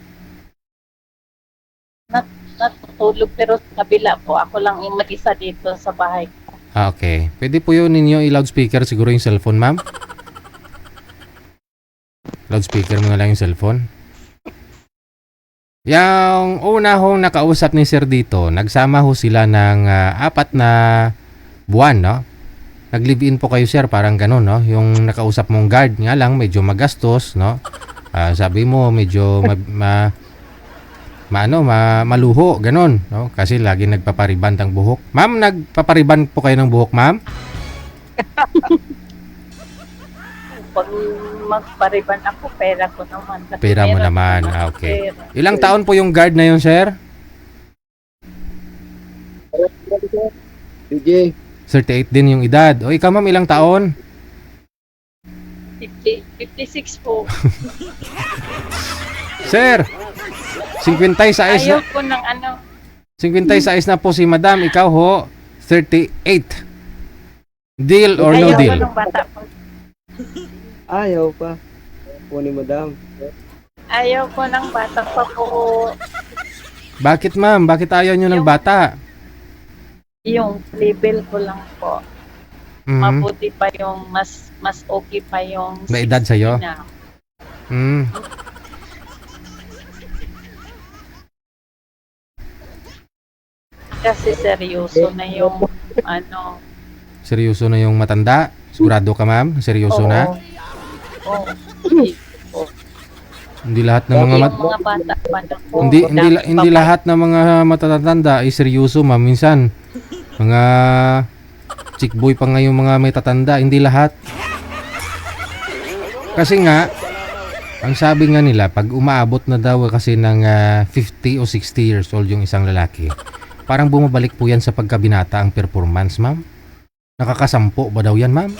Natutulog pero sa kabila po. Ako lang yung mag-isa dito sa bahay. Okay. Pwede po yun ninyo i-loudspeaker siguro yung cellphone, ma'am? Loudspeaker mo na lang yung cellphone. Yung una hong nakausap ni sir dito, nagsama ho sila ng 4 na buwan, no? Nag-live-in po kayo, sir, parang ganun, no? Yung nakausap mong guard, nga lang, medyo magastos, no? Sabi mo, medyo maluho, ganun, no? Kasi lagi nagpapariban ang buhok. Ma'am, nagpapariban po kayo ng buhok, ma'am? Pag magpariban ako, pera ko naman. Pera mo naman, okay. Ilang taon po yung guard na yun, sir? DJ. 38 din yung edad. O ikaw, ma'am, ilang taon? 56 po. Sir, 56 Ayaw na. ko ng ano. 56 na po si madam. Ikaw ho, 38. Deal or no Ayaw deal? ko ng bata po. Ayaw pa. Po ni madam. Ayaw ko ng bata pa po. Bakit, ma'am? Bakit ayaw nyo ng bata? Yung level ko lang po. Mhm. Mabuti pa yung mas okay pa yung May edad 60 sa'yo? na. Mm. Kasi seryoso na yung ano. Seryoso na yung matanda? Sigurado ka, ma'am? Seryoso na? Oo. Hindi lahat ng mga Yung mga bata pa na po. hindi lahat ng mga matatanda ay seryoso, ma'am. Minsan mga chick boy pa nga yung mga may tatanda, hindi lahat. Kasi nga ang sabi nga nila, pag umaabot na daw kasi ng 50 o 60 years old yung isang lalaki, parang bumabalik po yan sa pagkabinata ang performance, ma'am. Nakakasampo ba daw yan, ma'am?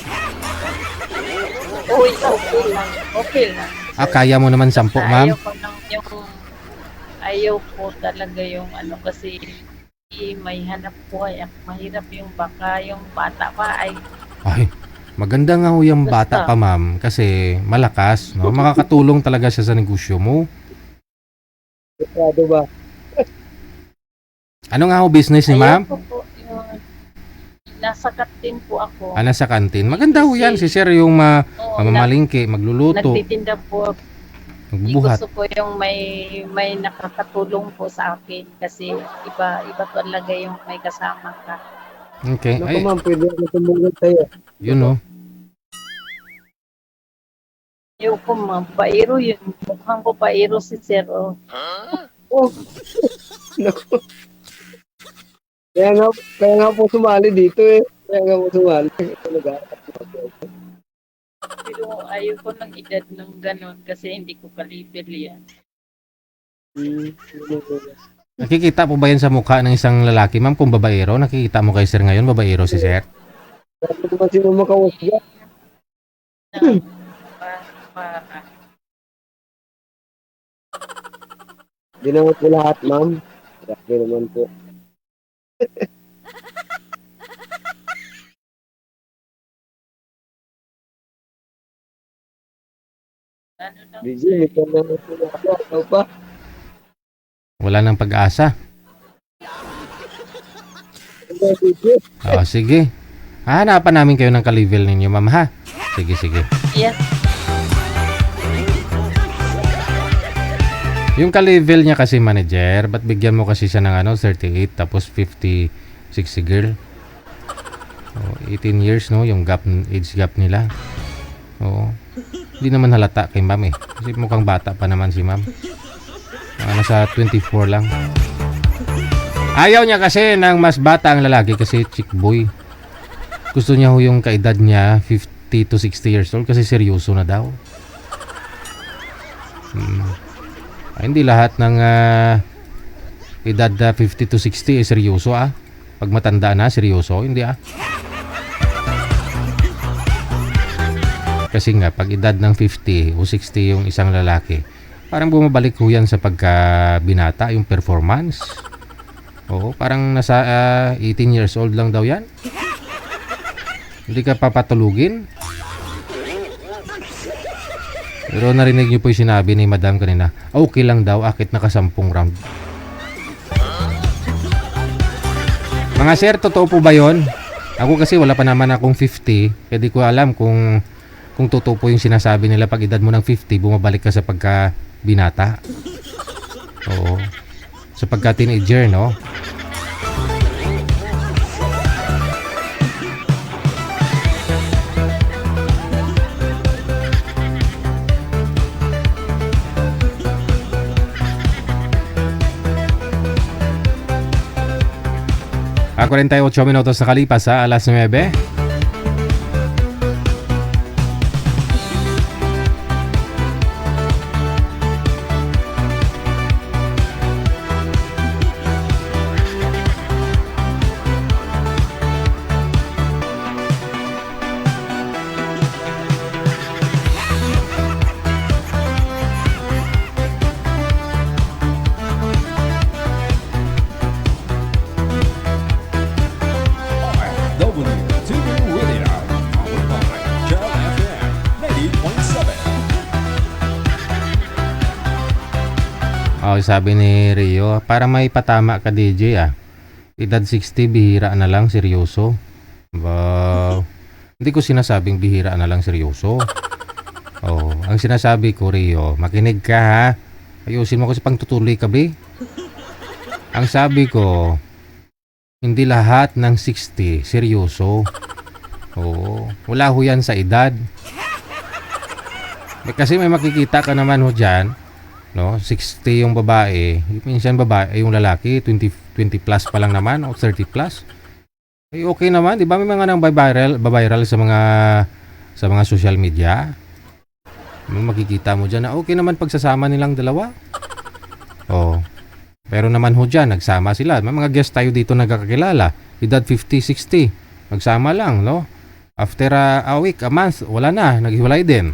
Uy, okay lang. Okay lang. Kaya mo naman sampo, ma'am? Ayaw ko lang ayaw ko talaga yung ano kasi may hanap buhay. Mahirap yung baka, yung bata pa ay Ay, Maganda nga ho yung bata pa, ma'am, kasi malakas, no? Makakatulong talaga siya sa negosyo mo. Sigurado ba? Ano nga ho business ni ma'am? Ayun po, yung nasa kantin po ako. Sa kantin. Maganda ho yan. Si sir yung Oo, mamamalingki, magluluto, nagtitinda po. magbubuhat. Gusto ko yung may nakakatulong po sa akin kasi iba talaga yung may kasama ka. Okay. Naku Ay, ma'am, pwede ako tumulong sa'yo. yun no. Yung ko ma'am, pairo yun. Mukhang ko pairo si Sir. Oh. Oh. Naku. Kaya nga po sumali dito eh. Kaya nga po sumali. Talaga. Pero ayaw ko ng edad ng ganon kasi hindi ko kalibel yan. Nakikita po ba yan sa mukha ng isang lalaki, ma'am, kung babaero? Nakikita mo kay sir ngayon, babaero si sir? Bakit naman sino makawasya? Di naman po lahat, ma'am. Grabe naman po. Ano lang, Bigyan, ito na naman po lahat. Ano pa? Wala nang pag-asa. Ano, bigyan? Sige. Hahanapan namin kayo ng ka-level ninyo, ma'am, ha? Sige, sige. Yes. Yung ka-level niya kasi manager, ba't bigyan mo kasi siya ng 38 tapos 50, 60 girl? 18 years, no? Yung age gap nila. Oo. Hindi naman halata kay ma'am eh. Kasi mukhang bata pa naman si ma'am. Nasa 24 lang. Ayaw niya kasi ng mas bata ang lalaki kasi chick boy. Gusto niya ho yung kaedad niya 50 to 60 years old kasi seryoso na daw. Hindi lahat ng edad 50 to 60 seryoso ah. Pag matanda na, seryoso. Hindi ah. Kasi nga, pag edad ng 50 o 60 yung isang lalaki, parang bumabalik ho yan sa pagka-binata, yung performance. Oo, parang nasa 18 years old lang daw yan. Hindi ka papatulugin. Pero narinig niyo po yung sinabi ni Madam kanina, okay lang daw, akit naka-10 round. Mga sir, totoo po ba yun? Ako kasi wala pa naman akong 50, kaya di ko alam kung totoo po yung sinasabi nila pag edad mo ng 50, bumabalik ka sa pagka-binata. Oo. Sa pagka-teenager, no? A 48 minutos na kalipas sa alas 9. Sabi ni Rio, para may patama ka DJ ah. Edad 60, bihira na lang, seryoso. Wow. Hindi ko sinasabing bihira na lang, seryoso. Oh, ang sinasabi ko, Rio, makinig ka ha. Ayusin mo kasi pang tutuloy ka, be. Ang sabi ko, hindi lahat ng 60 seryoso. Oh, wala ho yan sa edad. Kasi may makikita ka naman ho dyan, no? 60 yung babae, minsan babae yung lalaki 20 plus pa lang naman o 30 plus. Eh okay naman, 'di ba? May mga nang viral sa mga social media. Makikita mo diyan na okay naman pagsasama nilang dalawa. Oh. Pero naman ho diyan, nagsama sila. May mga guest tayo dito nagkakilala, edad 50, 60. Nagsama lang, no? After a week, a month, wala na, naghiwalay din.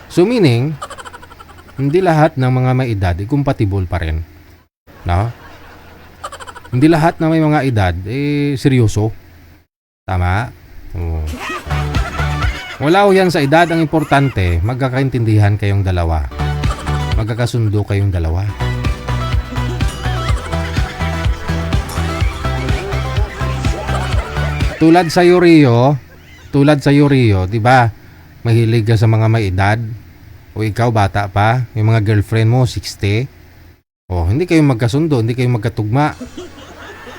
So meaning, hindi lahat ng mga may edad compatible pa rin. No? Hindi lahat ng may mga edad seryoso. Tama? Oh. Wala ho yan sa edad. Ang importante, magkakaintindihan kayong dalawa. Magkakasundo kayong dalawa. Tulad sa Rio, di ba? Mahilig ka sa mga may edad. O ikaw, bata pa. Yung mga girlfriend mo, 60. O, hindi kayo magkasundo, hindi kayo magkatugma.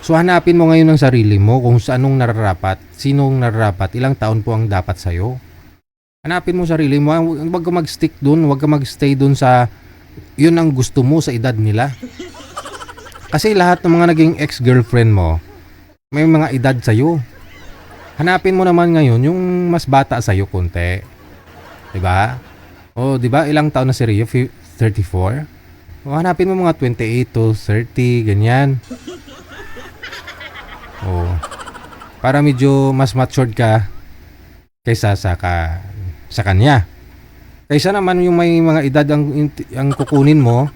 So, hanapin mo ngayon ang sarili mo kung anong nararapat, sinong nararapat, ilang taon po ang dapat sa'yo. Hanapin mo sarili mo. Huwag ka mag-stick dun, huwag ka mag-stay dun sa yun ang gusto mo sa edad nila. Kasi lahat ng mga naging ex-girlfriend mo, may mga edad sa'yo. Hanapin mo naman ngayon yung mas bata sa'yo konti. Diba? O, diba? Ilang taon na si Rio? 34? O, hanapin mo mga 28 to 30, ganyan. O, para medyo mas matured ka kaysa sa kanya. Kaysa naman yung may mga edad ang kukunin mo,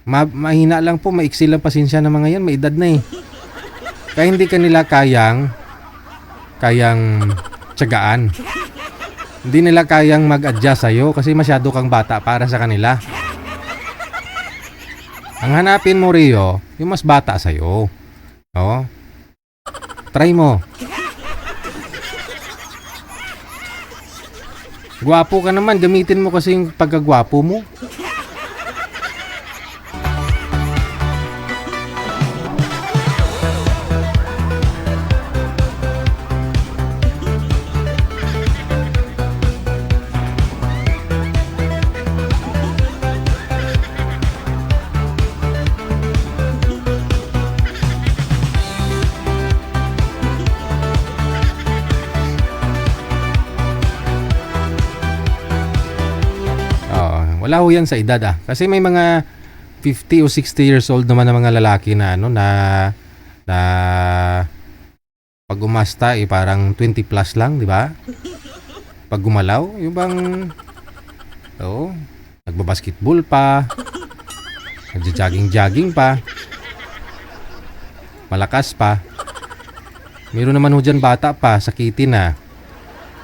mahina lang po, maiksi lang pasensya ng mga yan, may edad na eh. Kaya hindi ka nila kayang tiyagaan. Hindi nila kayang mag-adjust sa'yo kasi masyado kang bata para sa kanila. Ang hanapin mo, Rio, yung mas bata sa'yo. O, try mo. Gwapo ka naman, gamitin mo kasi yung pagkagwapo mo. Wala ho yan sa edad Kasi may mga 50 o 60 years old naman ng mga lalaki na na pag umasta parang 20 plus lang, di ba? Pag gumalaw, yung bang nagbabasketball pa, nagja-jogging pa, malakas pa. Meron naman ho dyan bata pa, sakitin na.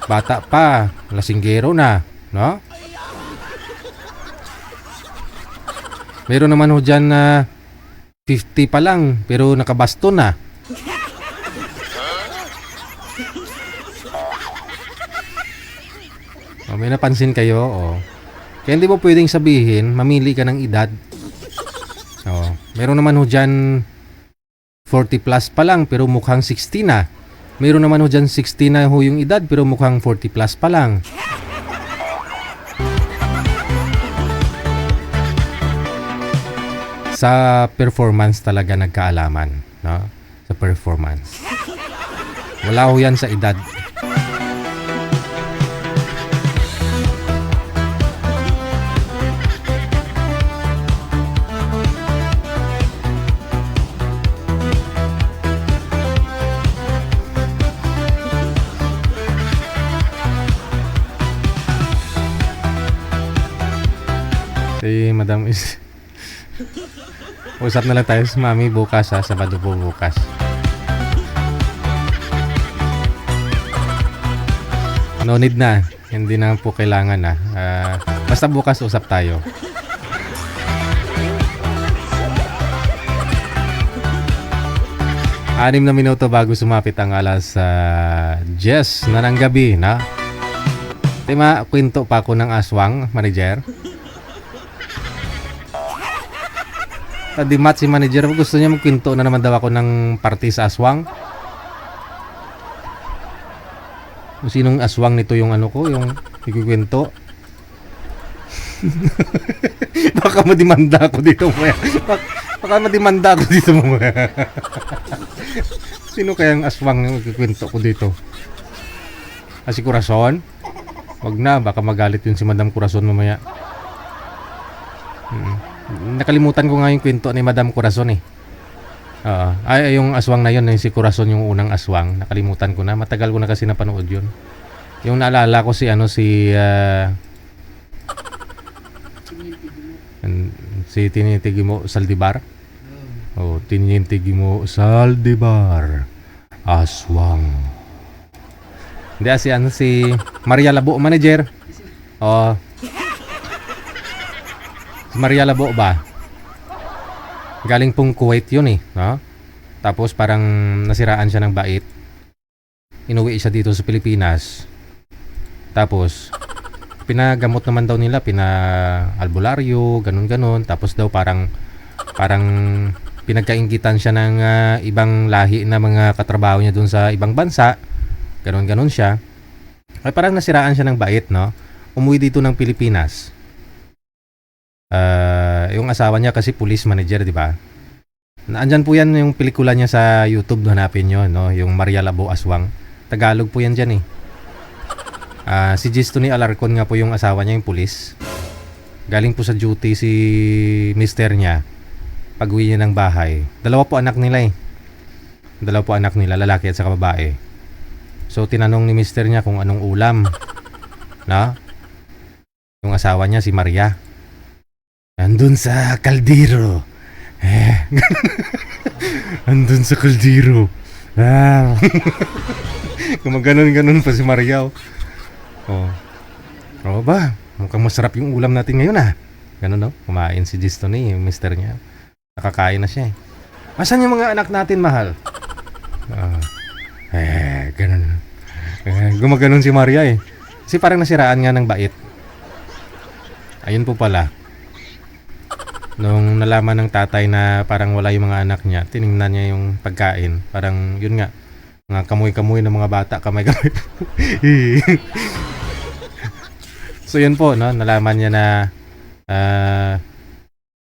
Bata pa, lasinggero na, no? Meron naman ho dyan na 50 pa lang pero nakabasto na. May napansin kayo? Kaya hindi mo pwedeng sabihin, mamili ka ng edad. Meron naman ho dyan 40 plus pa lang pero mukhang 60 na. Meron naman ho dyan 60 na ho yung edad pero mukhang 40 plus pa lang. Sa performance talaga nagkaalaman, no? Sa performance. Wala ho yan sa edad. Si Madam is usap na lang tayo sa mami bukas Sabado po bukas. No need na. Hindi na po kailangan basta bukas usap tayo. Anim na minuto bago sumapit ang alas 10 na ng gabi, na? Tima, kwento pa ako ng aswang, manager. Dimat si manager, gusto niya magkwento na naman daw ako ng party sa aswang. Kung sinong aswang nito yung ano ko, yung ikukwento. Baka madimanda ako dito mamaya. Baka madimanda ako dito mamaya. Sino kayang aswang yung ikukwento ko dito? Si Corazon? Wag na, baka magalit yun si Madam Corazon mamaya. Nakalimutan ko nga yung kwento ni Madam Corazon eh. Ay, yung aswang na yun, si Corazon yung unang aswang. Nakalimutan ko na, matagal ko na kasi napanood yun. Yung naalala ko si Tinitigimo Saldivar. Tinitigimo Saldivar, aswang. Hindi, si Maria Labo, manager. O, si Maria Labo ba? Galing pong Kuwait yun eh, no? Tapos parang nasiraan siya ng bait. Inuwi siya dito sa Pilipinas. Tapos pinagamot naman daw nila, albularyo, ganun-ganun. Tapos daw parang pinagkainggitan siya ng ibang lahi na mga katrabaho niya dun sa ibang bansa. Ganun-ganun siya. Ay parang nasiraan siya ng bait, no? Umuwi dito ng Pilipinas. Yung asawa niya kasi police manager, di ba? Andyan po yan yung pelikula niya sa YouTube, hanapin nyo, no? Yung Maria Labo Aswang. Tagalog po yan dyan eh. Si Gistony Alarcon nga po yung asawa niya, yung pulis. Galing po sa duty si mister niya. Pag-uwi niya ng bahay. Dalawa po anak nila eh. Dalawa po anak nila, lalaki at saka babae. So tinanong ni mister niya kung anong ulam. No? Yung asawa niya, si Maria. Andun sa kaldero. Andun sa kaldero. Gumaganon-ganon pa si Maria. Oh ba? Mukhang masarap yung ulam natin ngayon ah. Ganun no? Kumain si Gistony, yung mister niya. Nakakain na siya eh. Asan yung mga anak natin, mahal? Ganun. Gumaganon si Maria eh. Kasi parang nasiraan nga ng bait. Ayun po pala. Nung nalaman ng tatay na parang wala yung mga anak niya, tiningnan niya yung pagkain. Parang yun nga, mga kamoy-kamoy ng mga bata, kamay-kamay. So yun po, no? Nalaman niya na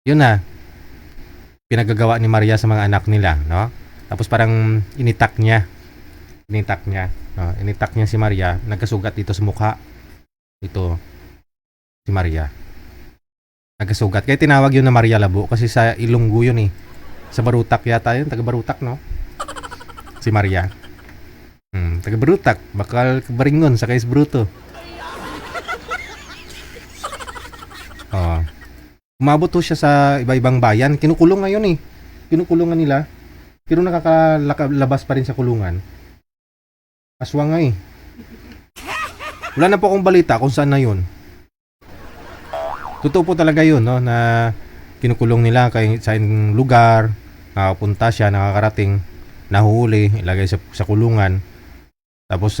yun na, pinagagawa ni Maria sa mga anak nila, no? Tapos parang initak niya. No? Initak niya si Maria, nagkasugat dito sa mukha. Ito, si Maria. Nagkasugat. Kaya tinawag yun na Maria Labo kasi sa Ilonggo yun eh. Sa Barutak yata yun, taga Barutak, no? Si Maria. Taga Barutak, bakal Baringon sa Kais Bruto. Umabot to siya sa iba-ibang bayan. Kinukulong ngayon eh. Kinukulungan nila. Pero nakakalabas pa rin sa kulungan. Aswang nga eh. Wala na po akong balita kung saan na yun. Totoo po talaga yun, no? Na kinukulong nila sa lugar. Nakapunta siya, nakakarating. Nahuhuli, ilagay sa kulungan. Tapos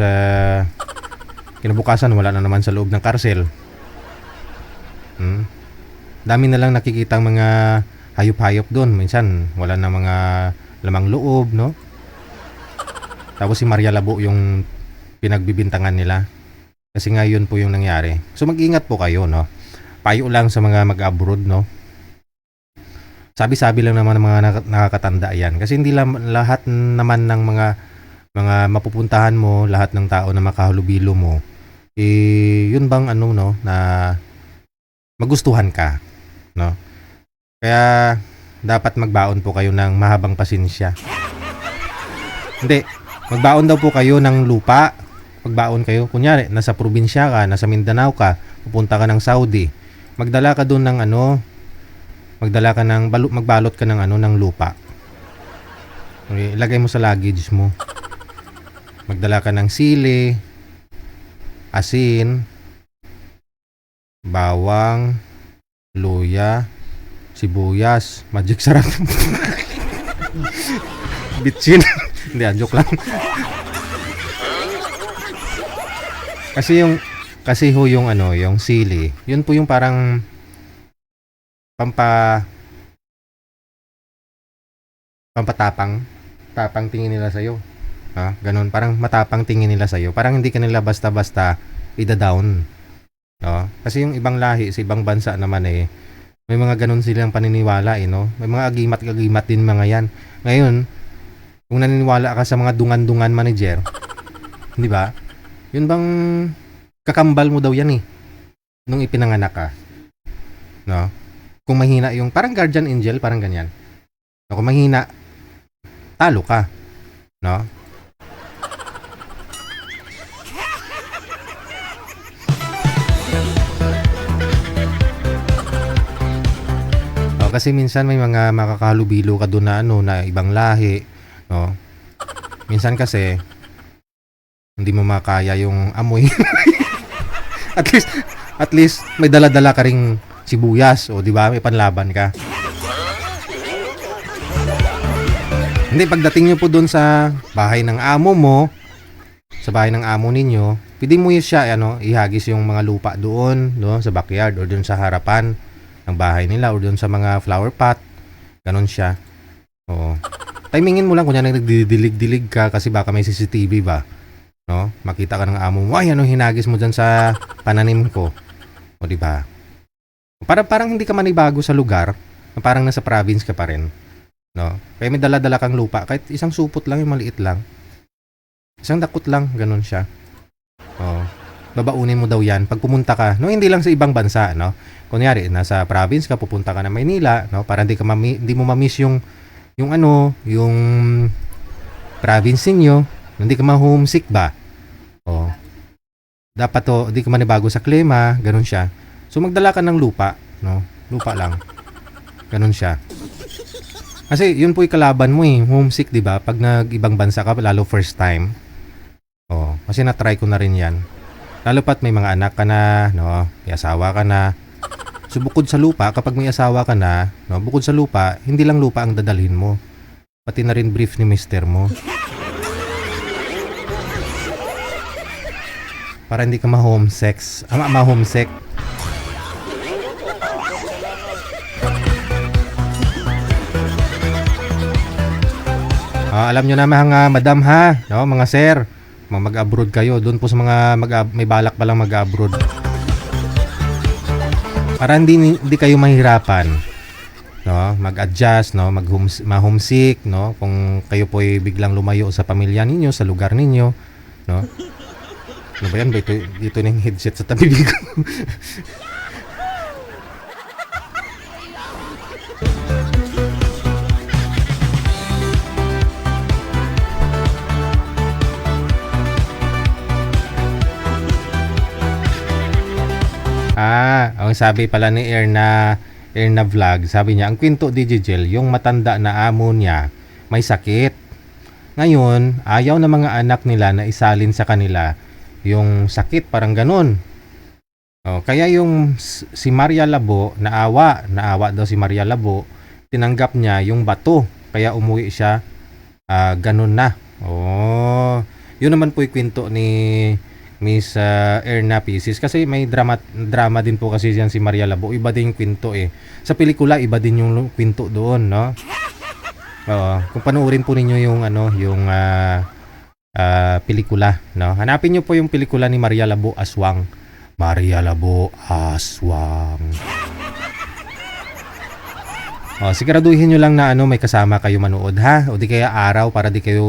kinabukasan wala na naman sa loob ng karsel. Dami na lang nakikitang mga hayop-hayop doon. Minsan wala na mga lamang loob, no? Tapos si Maria Labo yung pinagbibintangan nila. Kasi nga yun po yung nangyari. So mag-ingat po kayo, no? Payo lang sa mga mag-abroad, no? Sabi-sabi lang naman ng mga nakakatanda yan. Kasi hindi lahat naman ng mga mapupuntahan mo, lahat ng tao na makahalubilo mo, yun bang ano, no, na magustuhan ka, no? Kaya dapat magbaon po kayo ng mahabang pasensya. Hindi, magbaon daw po kayo ng lupa. Magbaon kayo, kunyari nasa probinsya ka, nasa Mindanao ka, pupunta ka ng Saudi, magdala ka doon ng magbalot ka ng ng lupa. Okay, ilagay mo sa luggage mo. Magdala ka ng sili, asin, bawang, luya, sibuyas, magic sarap. Bitchin. Hindi, joke lang. Kasi yung yung sili, yun po yung parang pampatapang tingin nila sa'yo. Ganun, parang matapang tingin nila sa'yo. Parang hindi ka nila basta-basta ida-down. No? Kasi yung ibang lahi, sa ibang bansa naman may mga ganun silang paniniwala no? May mga agimat-agimat din mga yan. Ngayon, kung naniniwala ka sa mga dungan-dungan manager, di ba? Yun bang kakambal mo daw yan nung ipinanganak ka. No? Kung mahina yung, parang guardian angel, parang ganyan. No, kung mahina, talo ka. No? Kasi minsan may mga makakahalubilo ka doon na na ibang lahi, no? Minsan kasi Hindi mo makaya yung amoy. at least may dala-dala ka ring sibuyas, o di ba? May panlaban ka. Hindi, pagdating nyo po doon sa bahay ng amo mo, sa bahay ng amo ninyo, pwede mo siya ihagis yung mga lupa doon, no, sa backyard or doon sa harapan ng bahay nila or doon sa mga flower pot. Ganon siya. Oo. Timingin mo lang kung nagdidilig-dilig ka kasi baka may CCTV ba. No? Makita ka ng amo mo, ay hinagis mo dyan sa pananim ko. O di ba? Parang hindi ka manibago sa lugar, parang nasa province ka pa rin. No? Kaya may dala-dala kang lupa, kahit isang supot lang, yung maliit lang. Isang dakot lang, ganun siya. Oh, babaunin mo daw yan pag pumunta ka. No, hindi lang sa ibang bansa, no. Kunyari, nasa province ka, pupunta ka na Maynila, no, para hindi mo ma-miss yung province niyo, hindi ka ma-homesick ba? Oh. Dapat hindi ka manibago sa klima, ganun siya. So magdala ka ng lupa, no? Lupa lang. Ganun siya. Kasi yun po 'yung kalaban mo homesick, 'di ba? Pag nag-ibang bansa ka, lalo first time. Oh, kasi na-try ko na rin 'yan. Lalo pat may mga anak ka na, no? May asawa ka na. So bukod sa lupa, kapag may asawa ka na, no, bukod sa lupa, hindi lang lupa ang dadalhin mo. Pati na rin brief ni mister mo. Para hindi ka ma-homesick. Ma-homesick. Alam nyo na mga madam ha, no, mga sir, mag-abroad kayo. Doon po sa mga may balak pa lang mag-abroad. Para hindi kayo mahirapan, no, mag-adjust, no, ma-homesick, no, kung kayo po ay biglang lumayo sa pamilya ninyo, sa lugar ninyo, no. Ano ba yan? Dito na yung headset sa tabi ko. Ang sabi pala ni Erna Vlog, sabi niya, ang kwento Digigel, yung matanda na amo niya may sakit. Ngayon, ayaw na mga anak nila na isalin sa kanila yung sakit, parang ganun. Kaya yung si Maria Labo, naawa daw si Maria Labo, tinanggap niya yung bato, kaya umuwi siya, ganun na. Yun naman po yung kwento ni Miss Erna Pisces, kasi may drama din po kasi yan si Maria Labo. Iba din yung kwento sa pelikula, iba din yung kwento doon, no. Kung panoorin po ninyo yung pelikula, no, hanapin nyo po yung pelikula ni Maria Labo Aswang. Maria Labo Aswang. Siguraduhin nyo lang na may kasama kayo manood, ha, o di kaya araw, para di kayo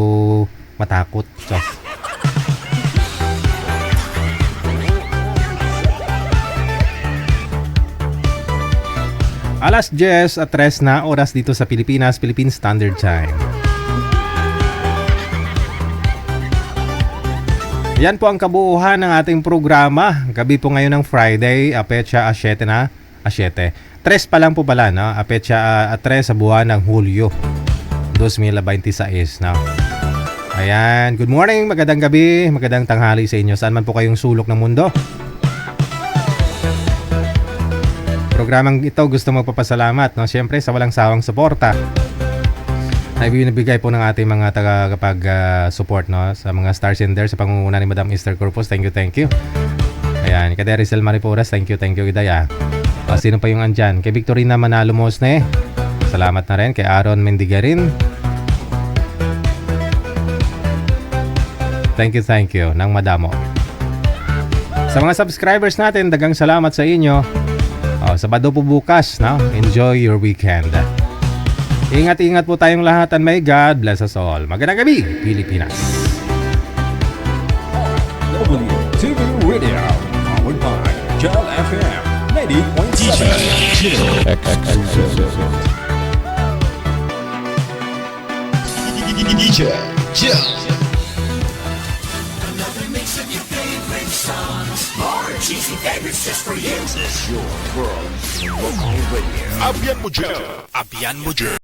matakot. Just alas 10:03 na oras dito sa Pilipinas, Philippine Standard Time. Yan po ang kabuuhan ng ating programa. Gabi po ngayon ng Friday, petsa 7 na. 7. 3 pa lang po pala, no? Petsa 3 sa buwan ng Hulyo 2026, no? Ayan, good morning, magandang gabi, magandang tanghali sa inyo. Saan man po kayong sulok ng mundo. Programang ito gusto magpapasalamat, no, siyempre sa walang sawang suporta na ibinibigay po ng ating mga support, no, sa mga star sender sa pangunguna ni Madam Esther Corpus. Thank you. Ayan, kay Rizal Mariporas, thank you Idaya. Sino pa yung andyan? Kay Victorina Manalo Mosne, salamat na rin. Kay Aaron Mendigarin, thank you ng madamo. Sa mga subscribers natin, dagang salamat sa inyo. Sabado po bukas, no? Enjoy your weekend. Ingat po tayong lahat, and may God bless us all. Magandang gabi, Pilipinas. WTV Radio, powered by Jal FM 90.7. DJ Jill. Cheesy favorites just for you. Your world local radio. Abian mo dyan.